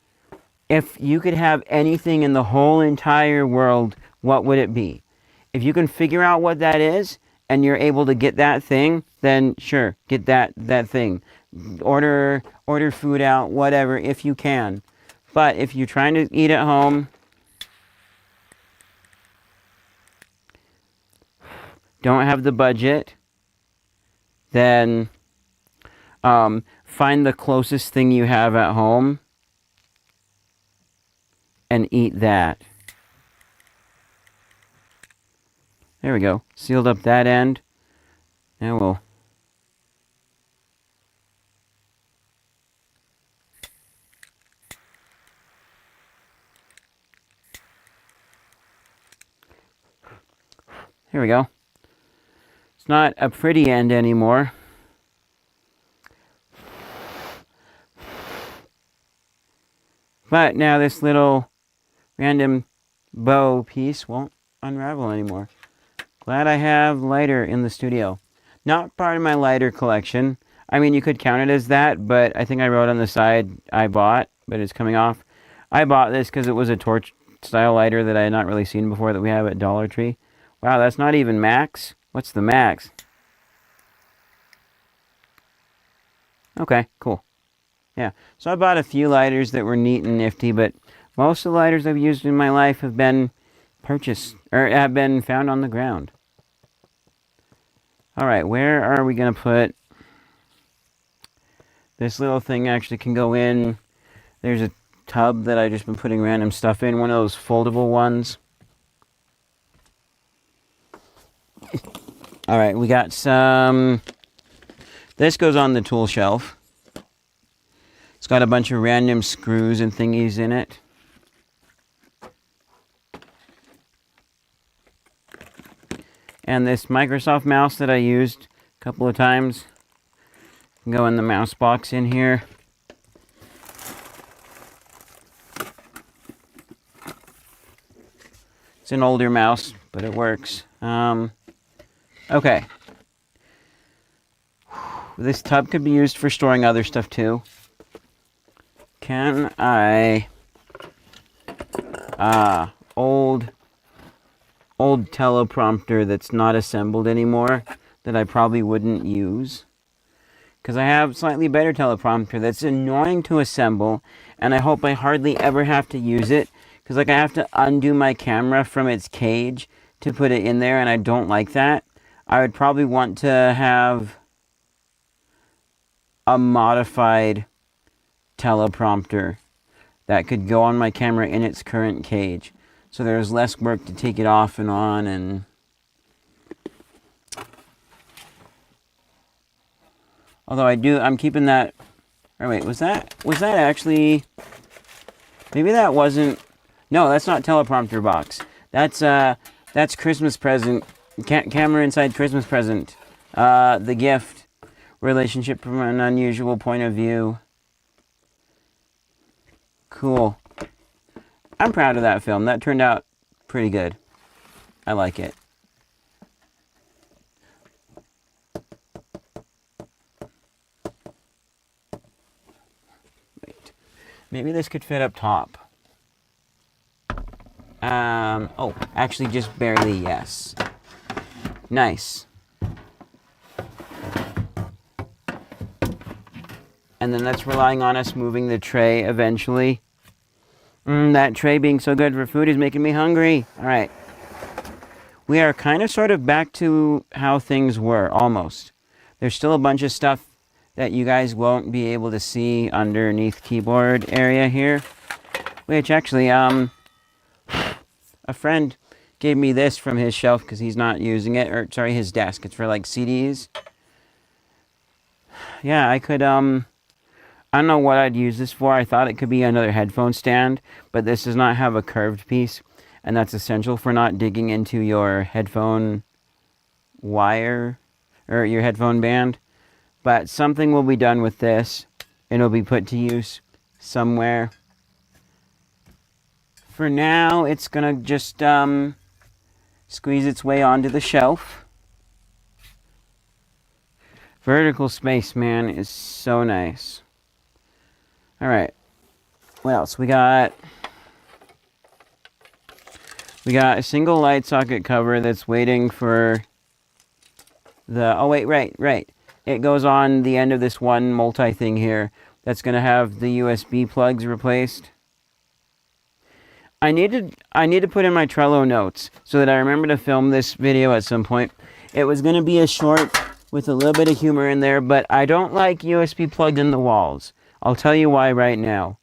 if you could have anything in the whole entire world, what would it be? If you can figure out what that is and you're able to get that thing, then sure, get that thing. Order food out, whatever, if you can. But if you're trying to eat at home, don't have the budget, then find the closest thing you have at home and eat that. There we go. Sealed up that end. Now we'll... Here we go. It's not a pretty end anymore. But now this little random bow piece won't unravel anymore. Glad I have lighter in the studio. Not part of my lighter collection. I mean, you could count it as that, but I think I wrote on the side I bought, but it's coming off. I bought this because it was a torch style lighter that I had not really seen before that we have at Dollar Tree. Wow, that's not even max? What's the max? Okay, cool. Yeah, so I bought a few lighters that were neat and nifty, but most of the lighters I've used in my life have been purchased, or have been found on the ground. Alright, where are we going to put... This little thing actually can go in. There's a tub that I've just been putting random stuff in, one of those foldable ones. All right, we got some... This goes on the tool shelf. It's got a bunch of random screws and thingies in it. And this Microsoft mouse that I used a couple of times can go in the mouse box in here. It's an older mouse, but it works. Okay. This tub could be used for storing other stuff too. Can I... old teleprompter that's not assembled anymore that I probably wouldn't use. Because I have slightly better teleprompter that's annoying to assemble, and I hope I hardly ever have to use it. Because like I have to undo my camera from its cage to put it in there, and I don't like that. I would probably want to have a modified teleprompter that could go on my camera in its current cage. So there's less work to take it off and on, and although I'm keeping that. Oh wait, was that actually? Maybe that wasn't. No, that's not teleprompter box. That's Christmas present. Camera inside Christmas present. The gift. Relationship from an unusual point of view. Cool. I'm proud of that film. That turned out pretty good. I like it. Wait. Maybe this could fit up top. Oh, actually just barely, yes. Nice. And then that's relying on us moving the tray eventually. That tray being so good for food is making me hungry. All right. We are kind of sort of back to how things were, almost. There's still a bunch of stuff that you guys won't be able to see underneath keyboard area here. Which actually, a friend gave me this from his shelf because he's not using it. Or, sorry, his desk. It's for, like, CDs. Yeah, I could, I don't know what I'd use this for. I thought it could be another headphone stand, but this does not have a curved piece, and that's essential for not digging into your headphone wire, or your headphone band. But something will be done with this, and it'll be put to use somewhere. For now, it's gonna just squeeze its way onto the shelf. Vertical space, man, is so nice. All right. What else? We got a single light socket cover that's waiting for the... Oh, wait, right. It goes on the end of this one multi-thing here that's going to have the USB plugs replaced. I need to put in my Trello notes so that I remember to film this video at some point. It was going to be a short with a little bit of humor in there, but I don't like USB plugged in the walls. I'll tell you why right now.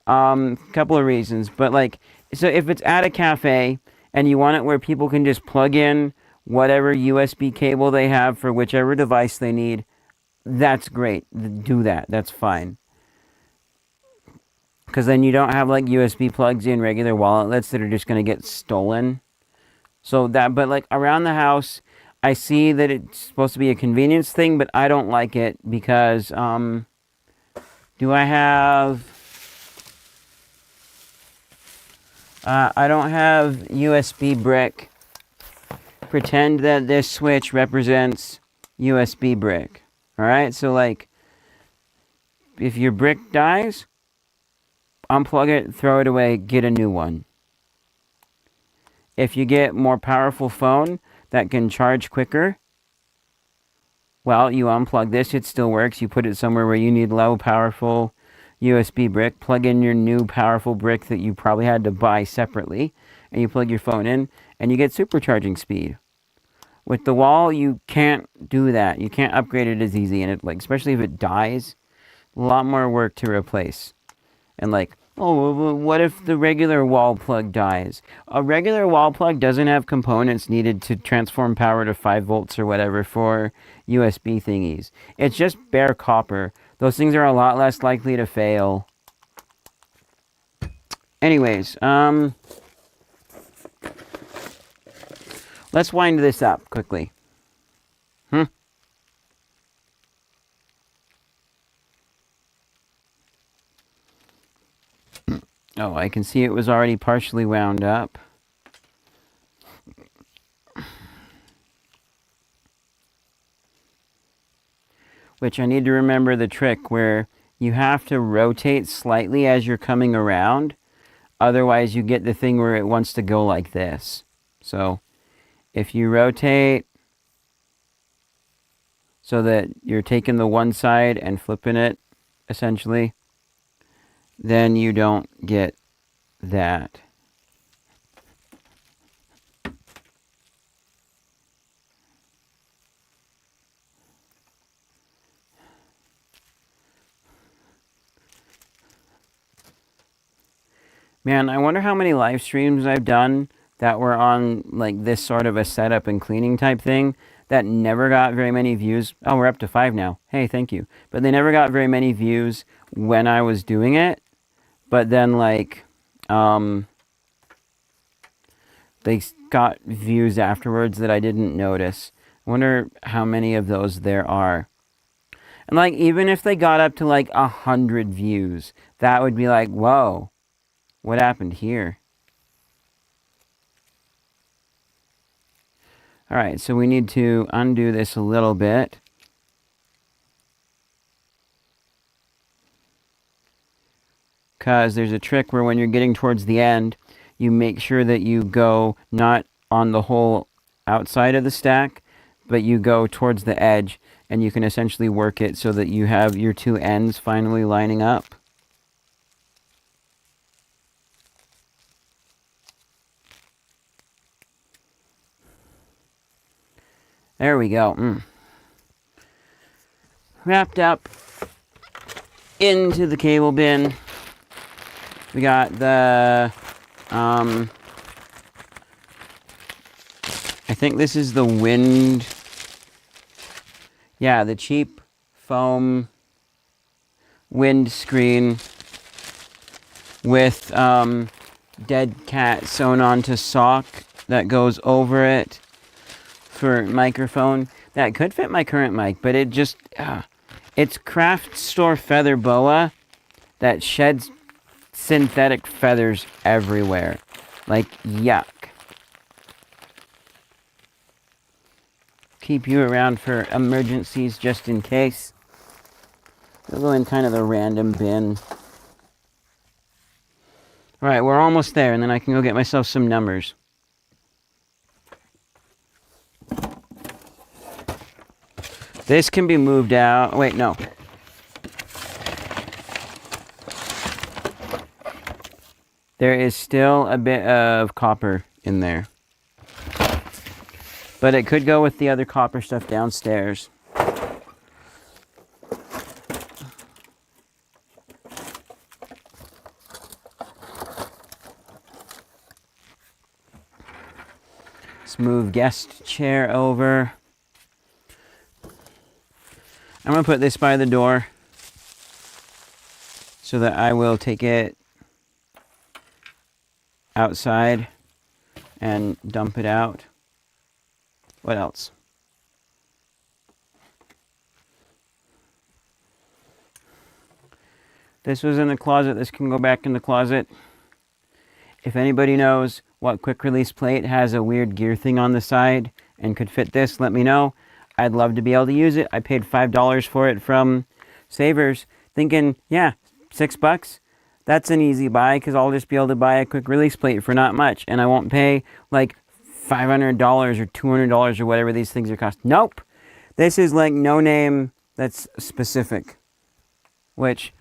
Couple of reasons, but like, so if it's at a cafe and you want it where people can just plug in whatever USB cable they have for whichever device they need, that's great. Do that. That's fine. Because then you don't have like USB plugs in regular wall outlets that are just going to get stolen. So that, but like around the house, I see that it's supposed to be a convenience thing, but I don't like it because, do I have... I don't have USB brick. Pretend that this switch represents USB brick. Alright, so like, if your brick dies, unplug it, throw it away, get a new one. If you get more powerful phone that can charge quicker, well, you unplug this, it still works. You put it somewhere where you need low powerful USB brick, plug in your new powerful brick that you probably had to buy separately, and you plug your phone in, and you get supercharging speed. With the wall, you can't do that. You can't upgrade it as easy, and it, like, especially if it dies, a lot more work to replace. And like, Oh, well, what if the regular wall plug dies? A regular wall plug doesn't have components needed to transform power to 5 volts or whatever for USB thingies. It's just bare copper. Those things are a lot less likely to fail. Anyways, let's wind this up quickly. Oh, I can see it was already partially wound up. Which I need to remember the trick where you have to rotate slightly as you're coming around. Otherwise, you get the thing where it wants to go like this. So, if you rotate so that you're taking the one side and flipping it, essentially, then you don't get that. Man, I wonder how many live streams I've done that were on like this sort of a setup and cleaning type thing that never got very many views. Oh, we're up to 5 now. Hey, thank you. But they never got very many views when I was doing it. But then like, they got views afterwards that I didn't notice. I wonder how many of those there are. And like, even if they got up to like 100 views, that would be like, whoa, what happened here? All right, so we need to undo this a little bit. Because there's a trick where when you're getting towards the end, you make sure that you go not on the whole outside of the stack, but you go towards the edge, and you can essentially work it so that you have your two ends finally lining up. There we go. Wrapped up into the cable bin. We got the, I think this is the wind, yeah, the cheap foam wind screen with dead cat sewn onto sock that goes over it for microphone. That could fit my current mic, but it just, it's craft store feather boa that sheds synthetic feathers everywhere. Like, yuck. Keep you around for emergencies just in case. We'll go in kind of the random bin. Alright, we're almost there, and then I can go get myself some numbers. This can be moved out. Wait, no. There is still a bit of copper in there. But it could go with the other copper stuff downstairs. Let's move guest chair over. I'm going to put this by the door so that I will take it outside and dump it out. What else? This was in the closet. This can go back in the closet. If anybody knows what quick release plate has a weird gear thing on the side and could fit this, let me know. I'd love to be able to use it. I paid $5 for it from Savers, thinking, yeah, $6. That's an easy buy because I'll just be able to buy a quick release plate for not much, and I won't pay like $500 or $200 or whatever these things are cost. Nope. This is like no name that's specific. Which,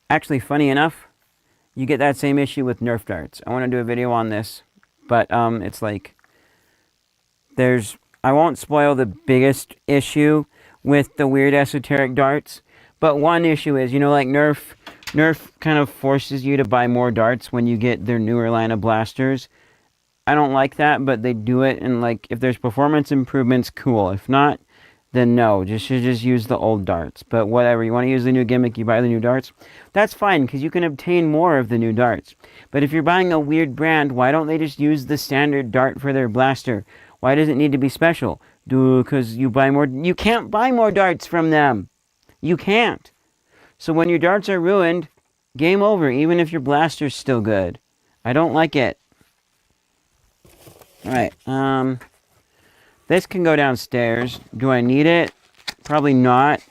actually, funny enough, you get that same issue with Nerf darts. I want to do a video on this, but it's like I won't spoil the biggest issue with the weird esoteric darts, but one issue is, you know, like Nerf Nerf kind of forces you to buy more darts when you get their newer line of blasters. I don't like that, but they do it, and like if there's performance improvements, cool. If not, then no, just use the old darts. But whatever, you want to use the new gimmick, you buy the new darts. That's fine, because you can obtain more of the new darts. But if you're buying a weird brand, why don't they just use the standard dart for their blaster? Why does it need to be special? Because you buy more. You can't buy more darts from them. You can't. So when your darts are ruined, game over, even if your blaster's still good. I don't like it. Alright, this can go downstairs. Do I need it? Probably not.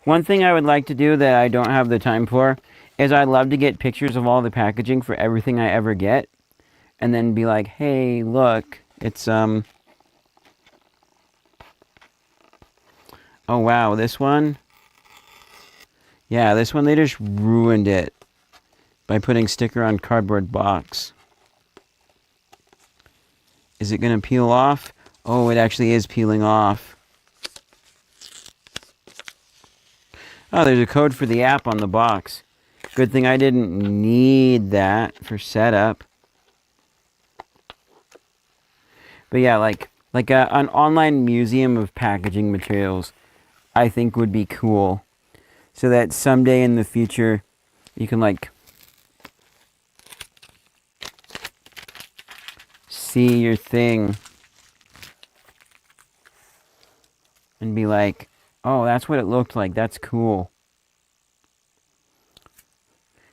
One thing I would like to do that I don't have the time for is I'd love to get pictures of all the packaging for everything I ever get. And then be like, hey, look, it's, oh wow, this one? Yeah, this one, they just ruined it by putting sticker on cardboard box. Is it going to peel off? Oh, it actually is peeling off. Oh, there's a code for the app on the box. Good thing I didn't need that for setup. But yeah, like an online museum of packaging materials, I think would be cool. So that someday in the future, you can like see your thing and be like, oh, that's what it looked like. That's cool.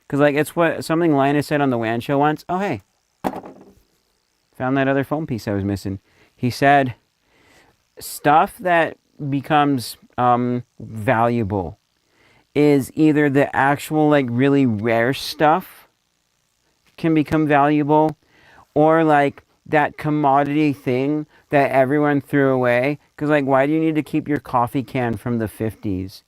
Because like it's what something Linus said on the WAN show once. Oh, hey. Found that other phone piece I was missing. He said, stuff that becomes valuable is either the actual like really rare stuff can become valuable, or like that commodity thing that everyone threw away. Because like, why do you need to keep your coffee can from the 50s?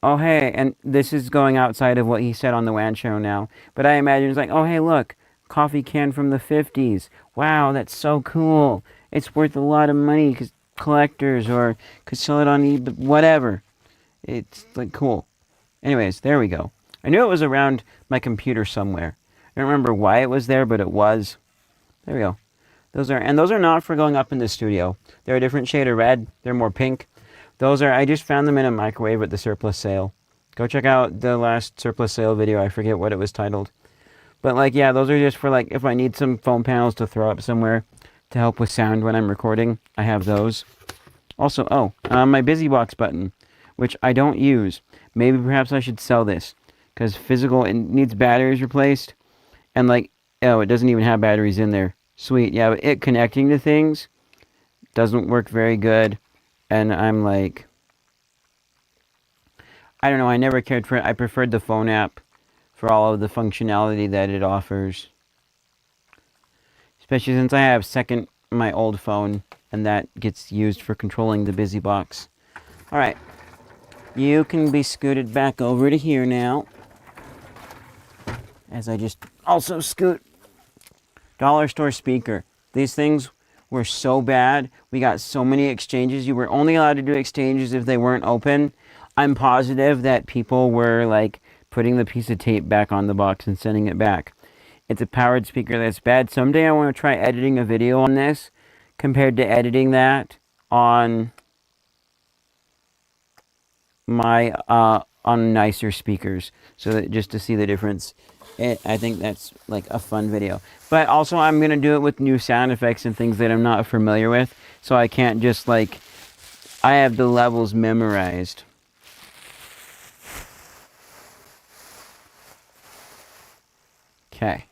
Oh, hey, and this is going outside of what he said on the WAN show now, but I imagine it's like, oh, hey, look, coffee can from the 50s. Wow, that's so cool. It's worth a lot of money because collectors or could sell it on eBay, whatever. It's like cool. Anyways, there we go. I knew it was around my computer somewhere. I don't remember why it was there, but it was. There we go. Those are not for going up in the studio. They're a different shade of red. They're more pink. I just found them in a microwave at the surplus sale. Go check out the last surplus sale video. I forget what it was titled. But like, yeah, those are just for like, if I need some foam panels to throw up somewhere to help with sound when I'm recording, I have those. Also, my BusyBox button, which I don't use. Maybe perhaps I should sell this, because it needs batteries replaced, and like, it doesn't even have batteries in there. Sweet, yeah, but it connecting to things doesn't work very good, and I'm like, I don't know, I never cared for it. I preferred the phone app for all of the functionality that it offers. Especially since I have my old phone, and that gets used for controlling the BusyBox. Alright. You can be scooted back over to here now. As I just also scoot. Dollar store speaker. These things were so bad. We got so many exchanges. You were only allowed to do exchanges if they weren't open. I'm positive that people were like putting the piece of tape back on the box and sending it back. It's a powered speaker that's bad. Someday I want to try editing a video on this compared to editing that on my on nicer speakers, so that just to see the difference. I think that's like a fun video. But also I'm gonna do it with new sound effects and things that I'm not familiar with, so I can't just like, I have the levels memorized. Okay.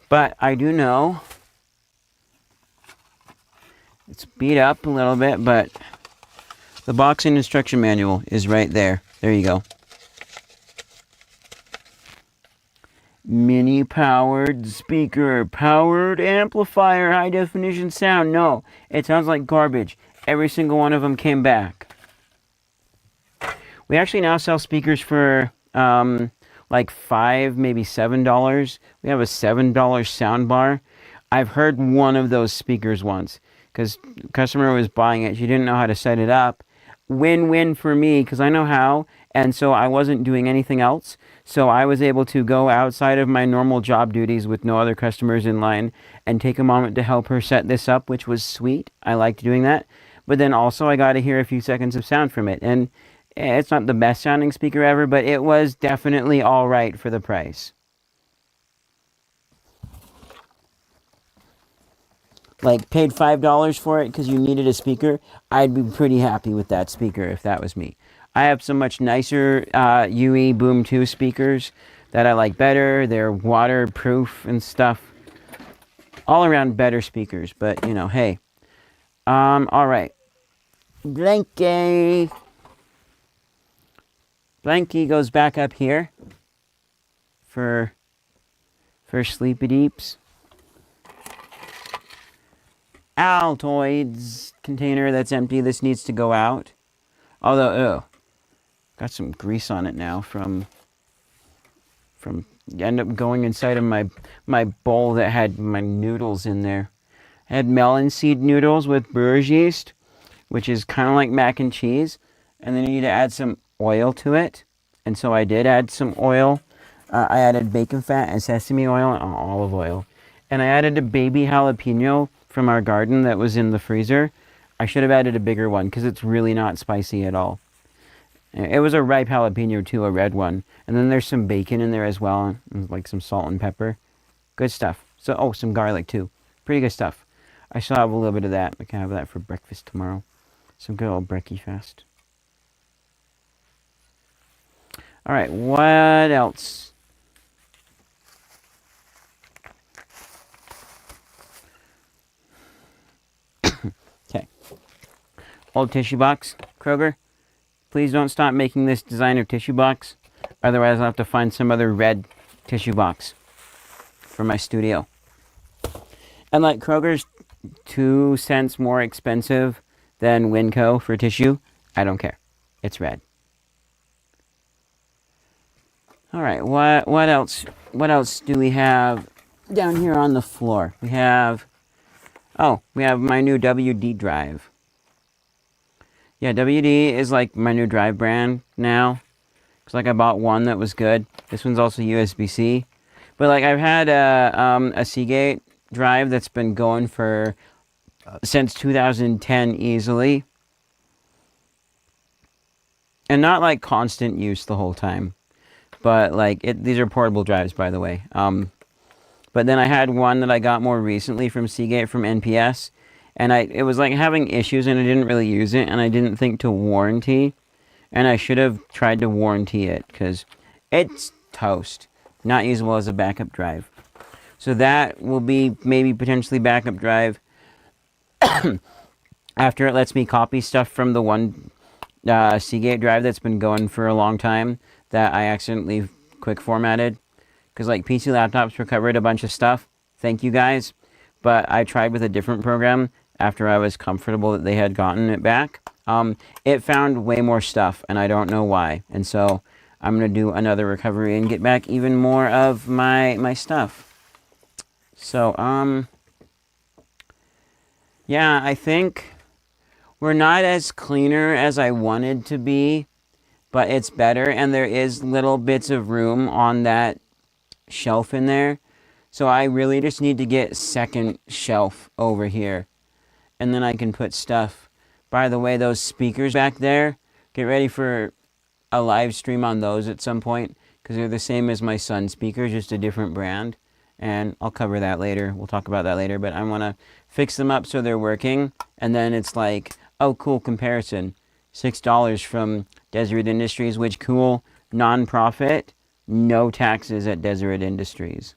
But I do know it's beat up a little bit, but the box and instruction manual is right there. There you go. Mini powered speaker, powered amplifier, high definition sound. No, it sounds like garbage. Every single one of them came back. We actually now sell speakers for like $5, maybe $7. We have a $7 soundbar. I've heard one of those speakers once because the customer was buying it. She didn't know how to set it up. Win-win for me because I know how, And so I wasn't doing anything else. So I was able to go outside of my normal job duties with no other customers in line and take a moment to help her set this up, which was sweet. I liked doing that. But then also I got to hear a few seconds of sound from it. And it's not the best sounding speaker ever, but it was definitely all right for the price. Like, paid $5 for it because you needed a speaker, I'd be pretty happy with that speaker if that was me. I have some much nicer UE Boom 2 speakers that I like better. They're waterproof and stuff. All around better speakers, but, you know, hey. All right. Blanky. Blanky goes back up here for Sleepy Deeps. Altoids container that's empty. This needs to go out. Although, got some grease on it now from end up going inside of my bowl that had my noodles in there. I had melon seed noodles with brewer's yeast, which is kind of like mac and cheese, and then you need to add some oil to it. And so I did add some oil. I added bacon fat and sesame oil and olive oil. And I added a baby jalapeno from our garden that was in the freezer. I should have added a bigger one because it's really not spicy at all. It was a ripe jalapeno too, a red one. And then there's some bacon in there as well, and like some salt and pepper. Good stuff. So, some garlic too. Pretty good stuff. I still have a little bit of that. I can have that for breakfast tomorrow. Some good old brekkie fast. All right, what else? Okay. Old tissue box, Kroger. Please don't stop making this designer tissue box. Otherwise, I'll have to find some other red tissue box for my studio. And like Kroger's 2 cents more expensive than Winco for tissue. I don't care. It's red. All right, what else? What else do we have down here on the floor? We have my new WD drive. Yeah, WD is like my new drive brand now. Cause like I bought one that was good. This one's also USB-C. But like I've had a Seagate drive that's been going for since 2010 easily. And not like constant use the whole time. But like these are portable drives, by the way. But then I had one that I got more recently from Seagate from NPS. And it was like having issues and I didn't really use it and I didn't think to warranty. And I should have tried to warranty it because it's toast. Not usable as a backup drive. So that will be maybe potentially backup drive after it lets me copy stuff from the one Seagate drive that's been going for a long time that I accidentally quick formatted. Because like PC Laptops recovered a bunch of stuff. Thank you guys. But I tried with a different program after I was comfortable that they had gotten it back. It found way more stuff, and I don't know why. And so I'm going to do another recovery and get back even more of my stuff. So, yeah, I think we're not as cleaner as I wanted to be, but it's better. And there is little bits of room on that shelf in there. So I really just need to get second shelf over here. And then I can put stuff. By the way, those speakers back there, get ready for a live stream on those at some point. Because they're the same as my son's speakers, just a different brand. And I'll cover that later. We'll talk about that later. But I want to fix them up so they're working. And then it's like, oh, cool comparison. $6 from Deseret Industries, which cool, non-profit, no taxes at Deseret Industries.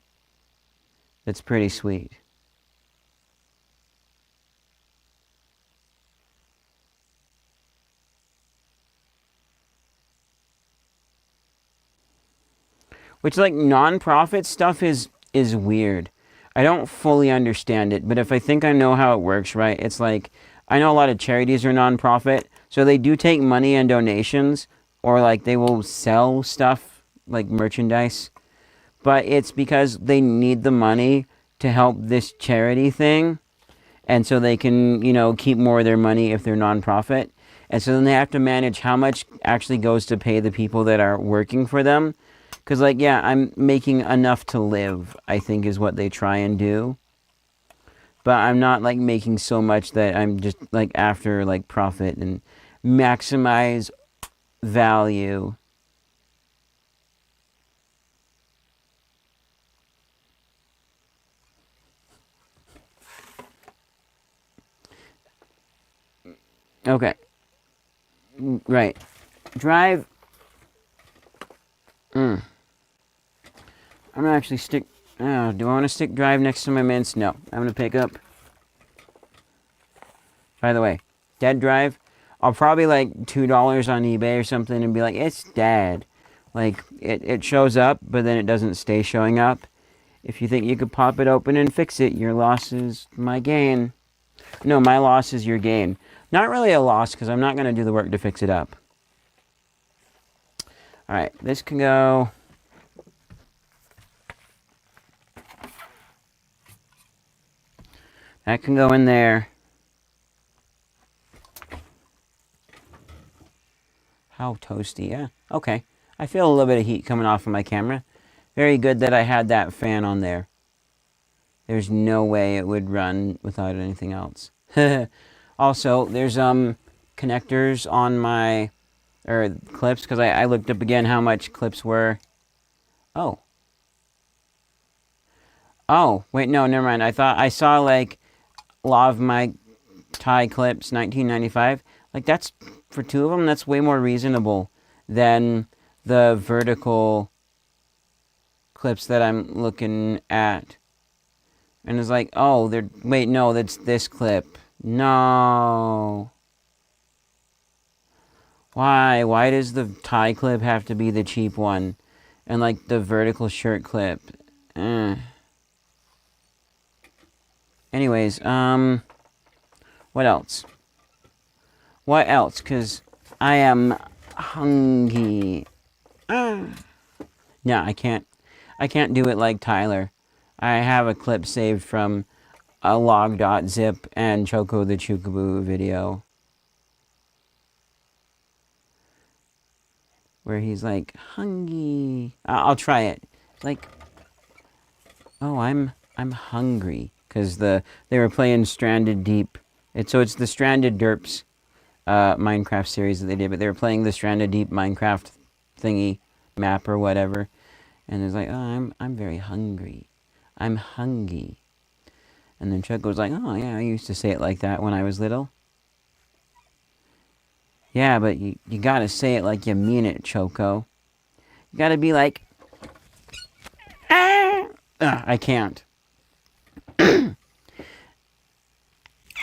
That's pretty sweet. Which, like, non-profit stuff is weird. I don't fully understand it, but if I think I know how it works, right, it's like, I know a lot of charities are non-profit, so they do take money and donations, or like they will sell stuff, like merchandise, but it's because they need the money to help this charity thing, and so they can, you know, keep more of their money if they're non-profit. And so then they have to manage how much actually goes to pay the people that are working for them. Because, like, yeah, I'm making enough to live, I think is what they try and do. But I'm not, like, making so much that I'm just, like, after, like, profit and maximize value. Okay. Right. Drive. I'm gonna actually stick. Oh, do I want to stick drive next to my mints? No. I'm gonna pick up. By the way, dead drive. I'll probably like $2 on eBay or something and be like, it's dead. Like it shows up, but then it doesn't stay showing up. If you think you could pop it open and fix it, your loss is my gain. No, my loss is your gain. Not really a loss because I'm not gonna do the work to fix it up. All right, this can go. That can go in there. How toasty, yeah. Okay. I feel a little bit of heat coming off of my camera. Very good that I had that fan on there. There's no way it would run without anything else. Also, there's connectors on my clips because I looked up again how much clips were. Oh. Oh, wait, no, never mind. I thought I saw like Law of My Thai clips 1995. Like that's for two of them, that's way more reasonable than the vertical clips that I'm looking at. And it's like, oh, wait, no, that's this clip. No. Why? Why does the tie clip have to be the cheap one? And like the vertical shirt clip. Anyways, what else? What else? Because I am hungry. No, I can't do it like Tyler. I have a clip saved from a log.zip and Choco the Chookaboo video. Where he's like, hungry. I'll try it. Like, oh, I'm hungry. Because they were playing Stranded Deep. So it's the Stranded Derps Minecraft series that they did. But they were playing the Stranded Deep Minecraft thingy map or whatever. And it's like, oh, I'm very hungry. I'm hungry. And then Chuck was like, oh, yeah, I used to say it like that when I was little. Yeah, but you gotta say it like you mean it, Choco. You gotta be like, ah! I can't.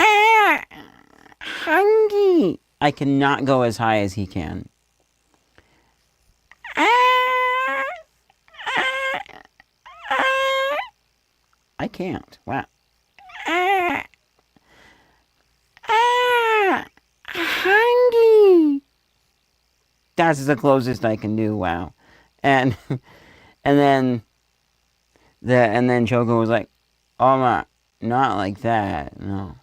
Ah! Hungry! I cannot go as high as he can. Ah! Ah! Ah! I can't. Wow. Ah! Ah! Hungry! That's the closest I can do. Wow. And then Choco was like, "Oh my, not like that. No.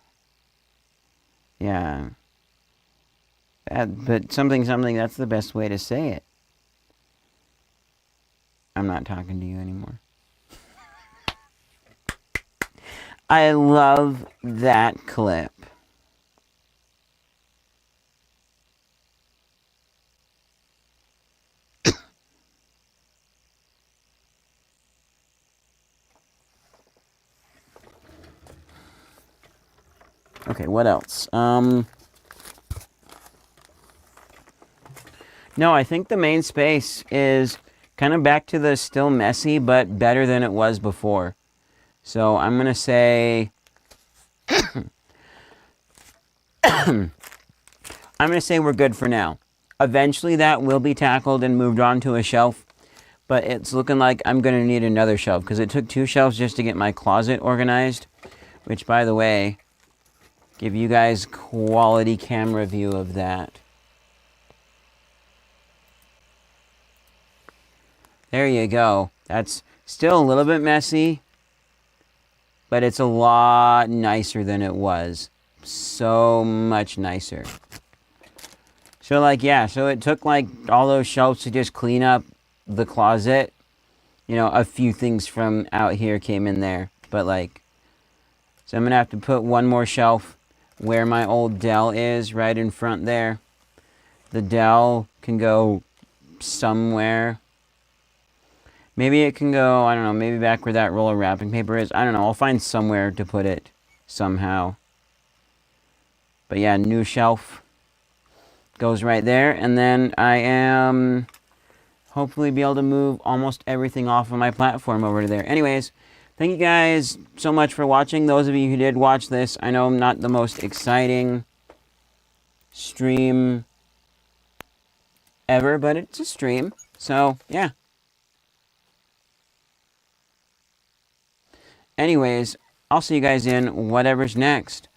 Yeah. But something. That's the best way to say it. I'm not talking to you anymore." I love that clip. Okay, what else? No, I think the main space is kind of back to the still messy, but better than it was before. So I'm going to say... I'm going to say we're good for now. Eventually that will be tackled and moved on to a shelf. But it's looking like I'm going to need another shelf because it took 2 shelves just to get my closet organized. Which, by the way, give you guys quality camera view of that. There you go. That's still a little bit messy, but it's a lot nicer than it was. So much nicer. So, like, yeah, so it took, like, all those shelves to just clean up the closet. You know, a few things from out here came in there. But, like, so I'm going to have to put one more shelf where my old Dell is, right in front there. The Dell can go somewhere. Maybe it can go, I don't know, maybe back where that roll of wrapping paper is. I don't know, I'll find somewhere to put it somehow. But yeah, new shelf goes right there. And then I am hopefully be able to move almost everything off of my platform over to there. Anyways, thank you guys so much for watching. Those of you who did watch this, I know I'm not the most exciting stream ever, but it's a stream. So, yeah. Anyways, I'll see you guys in whatever's next.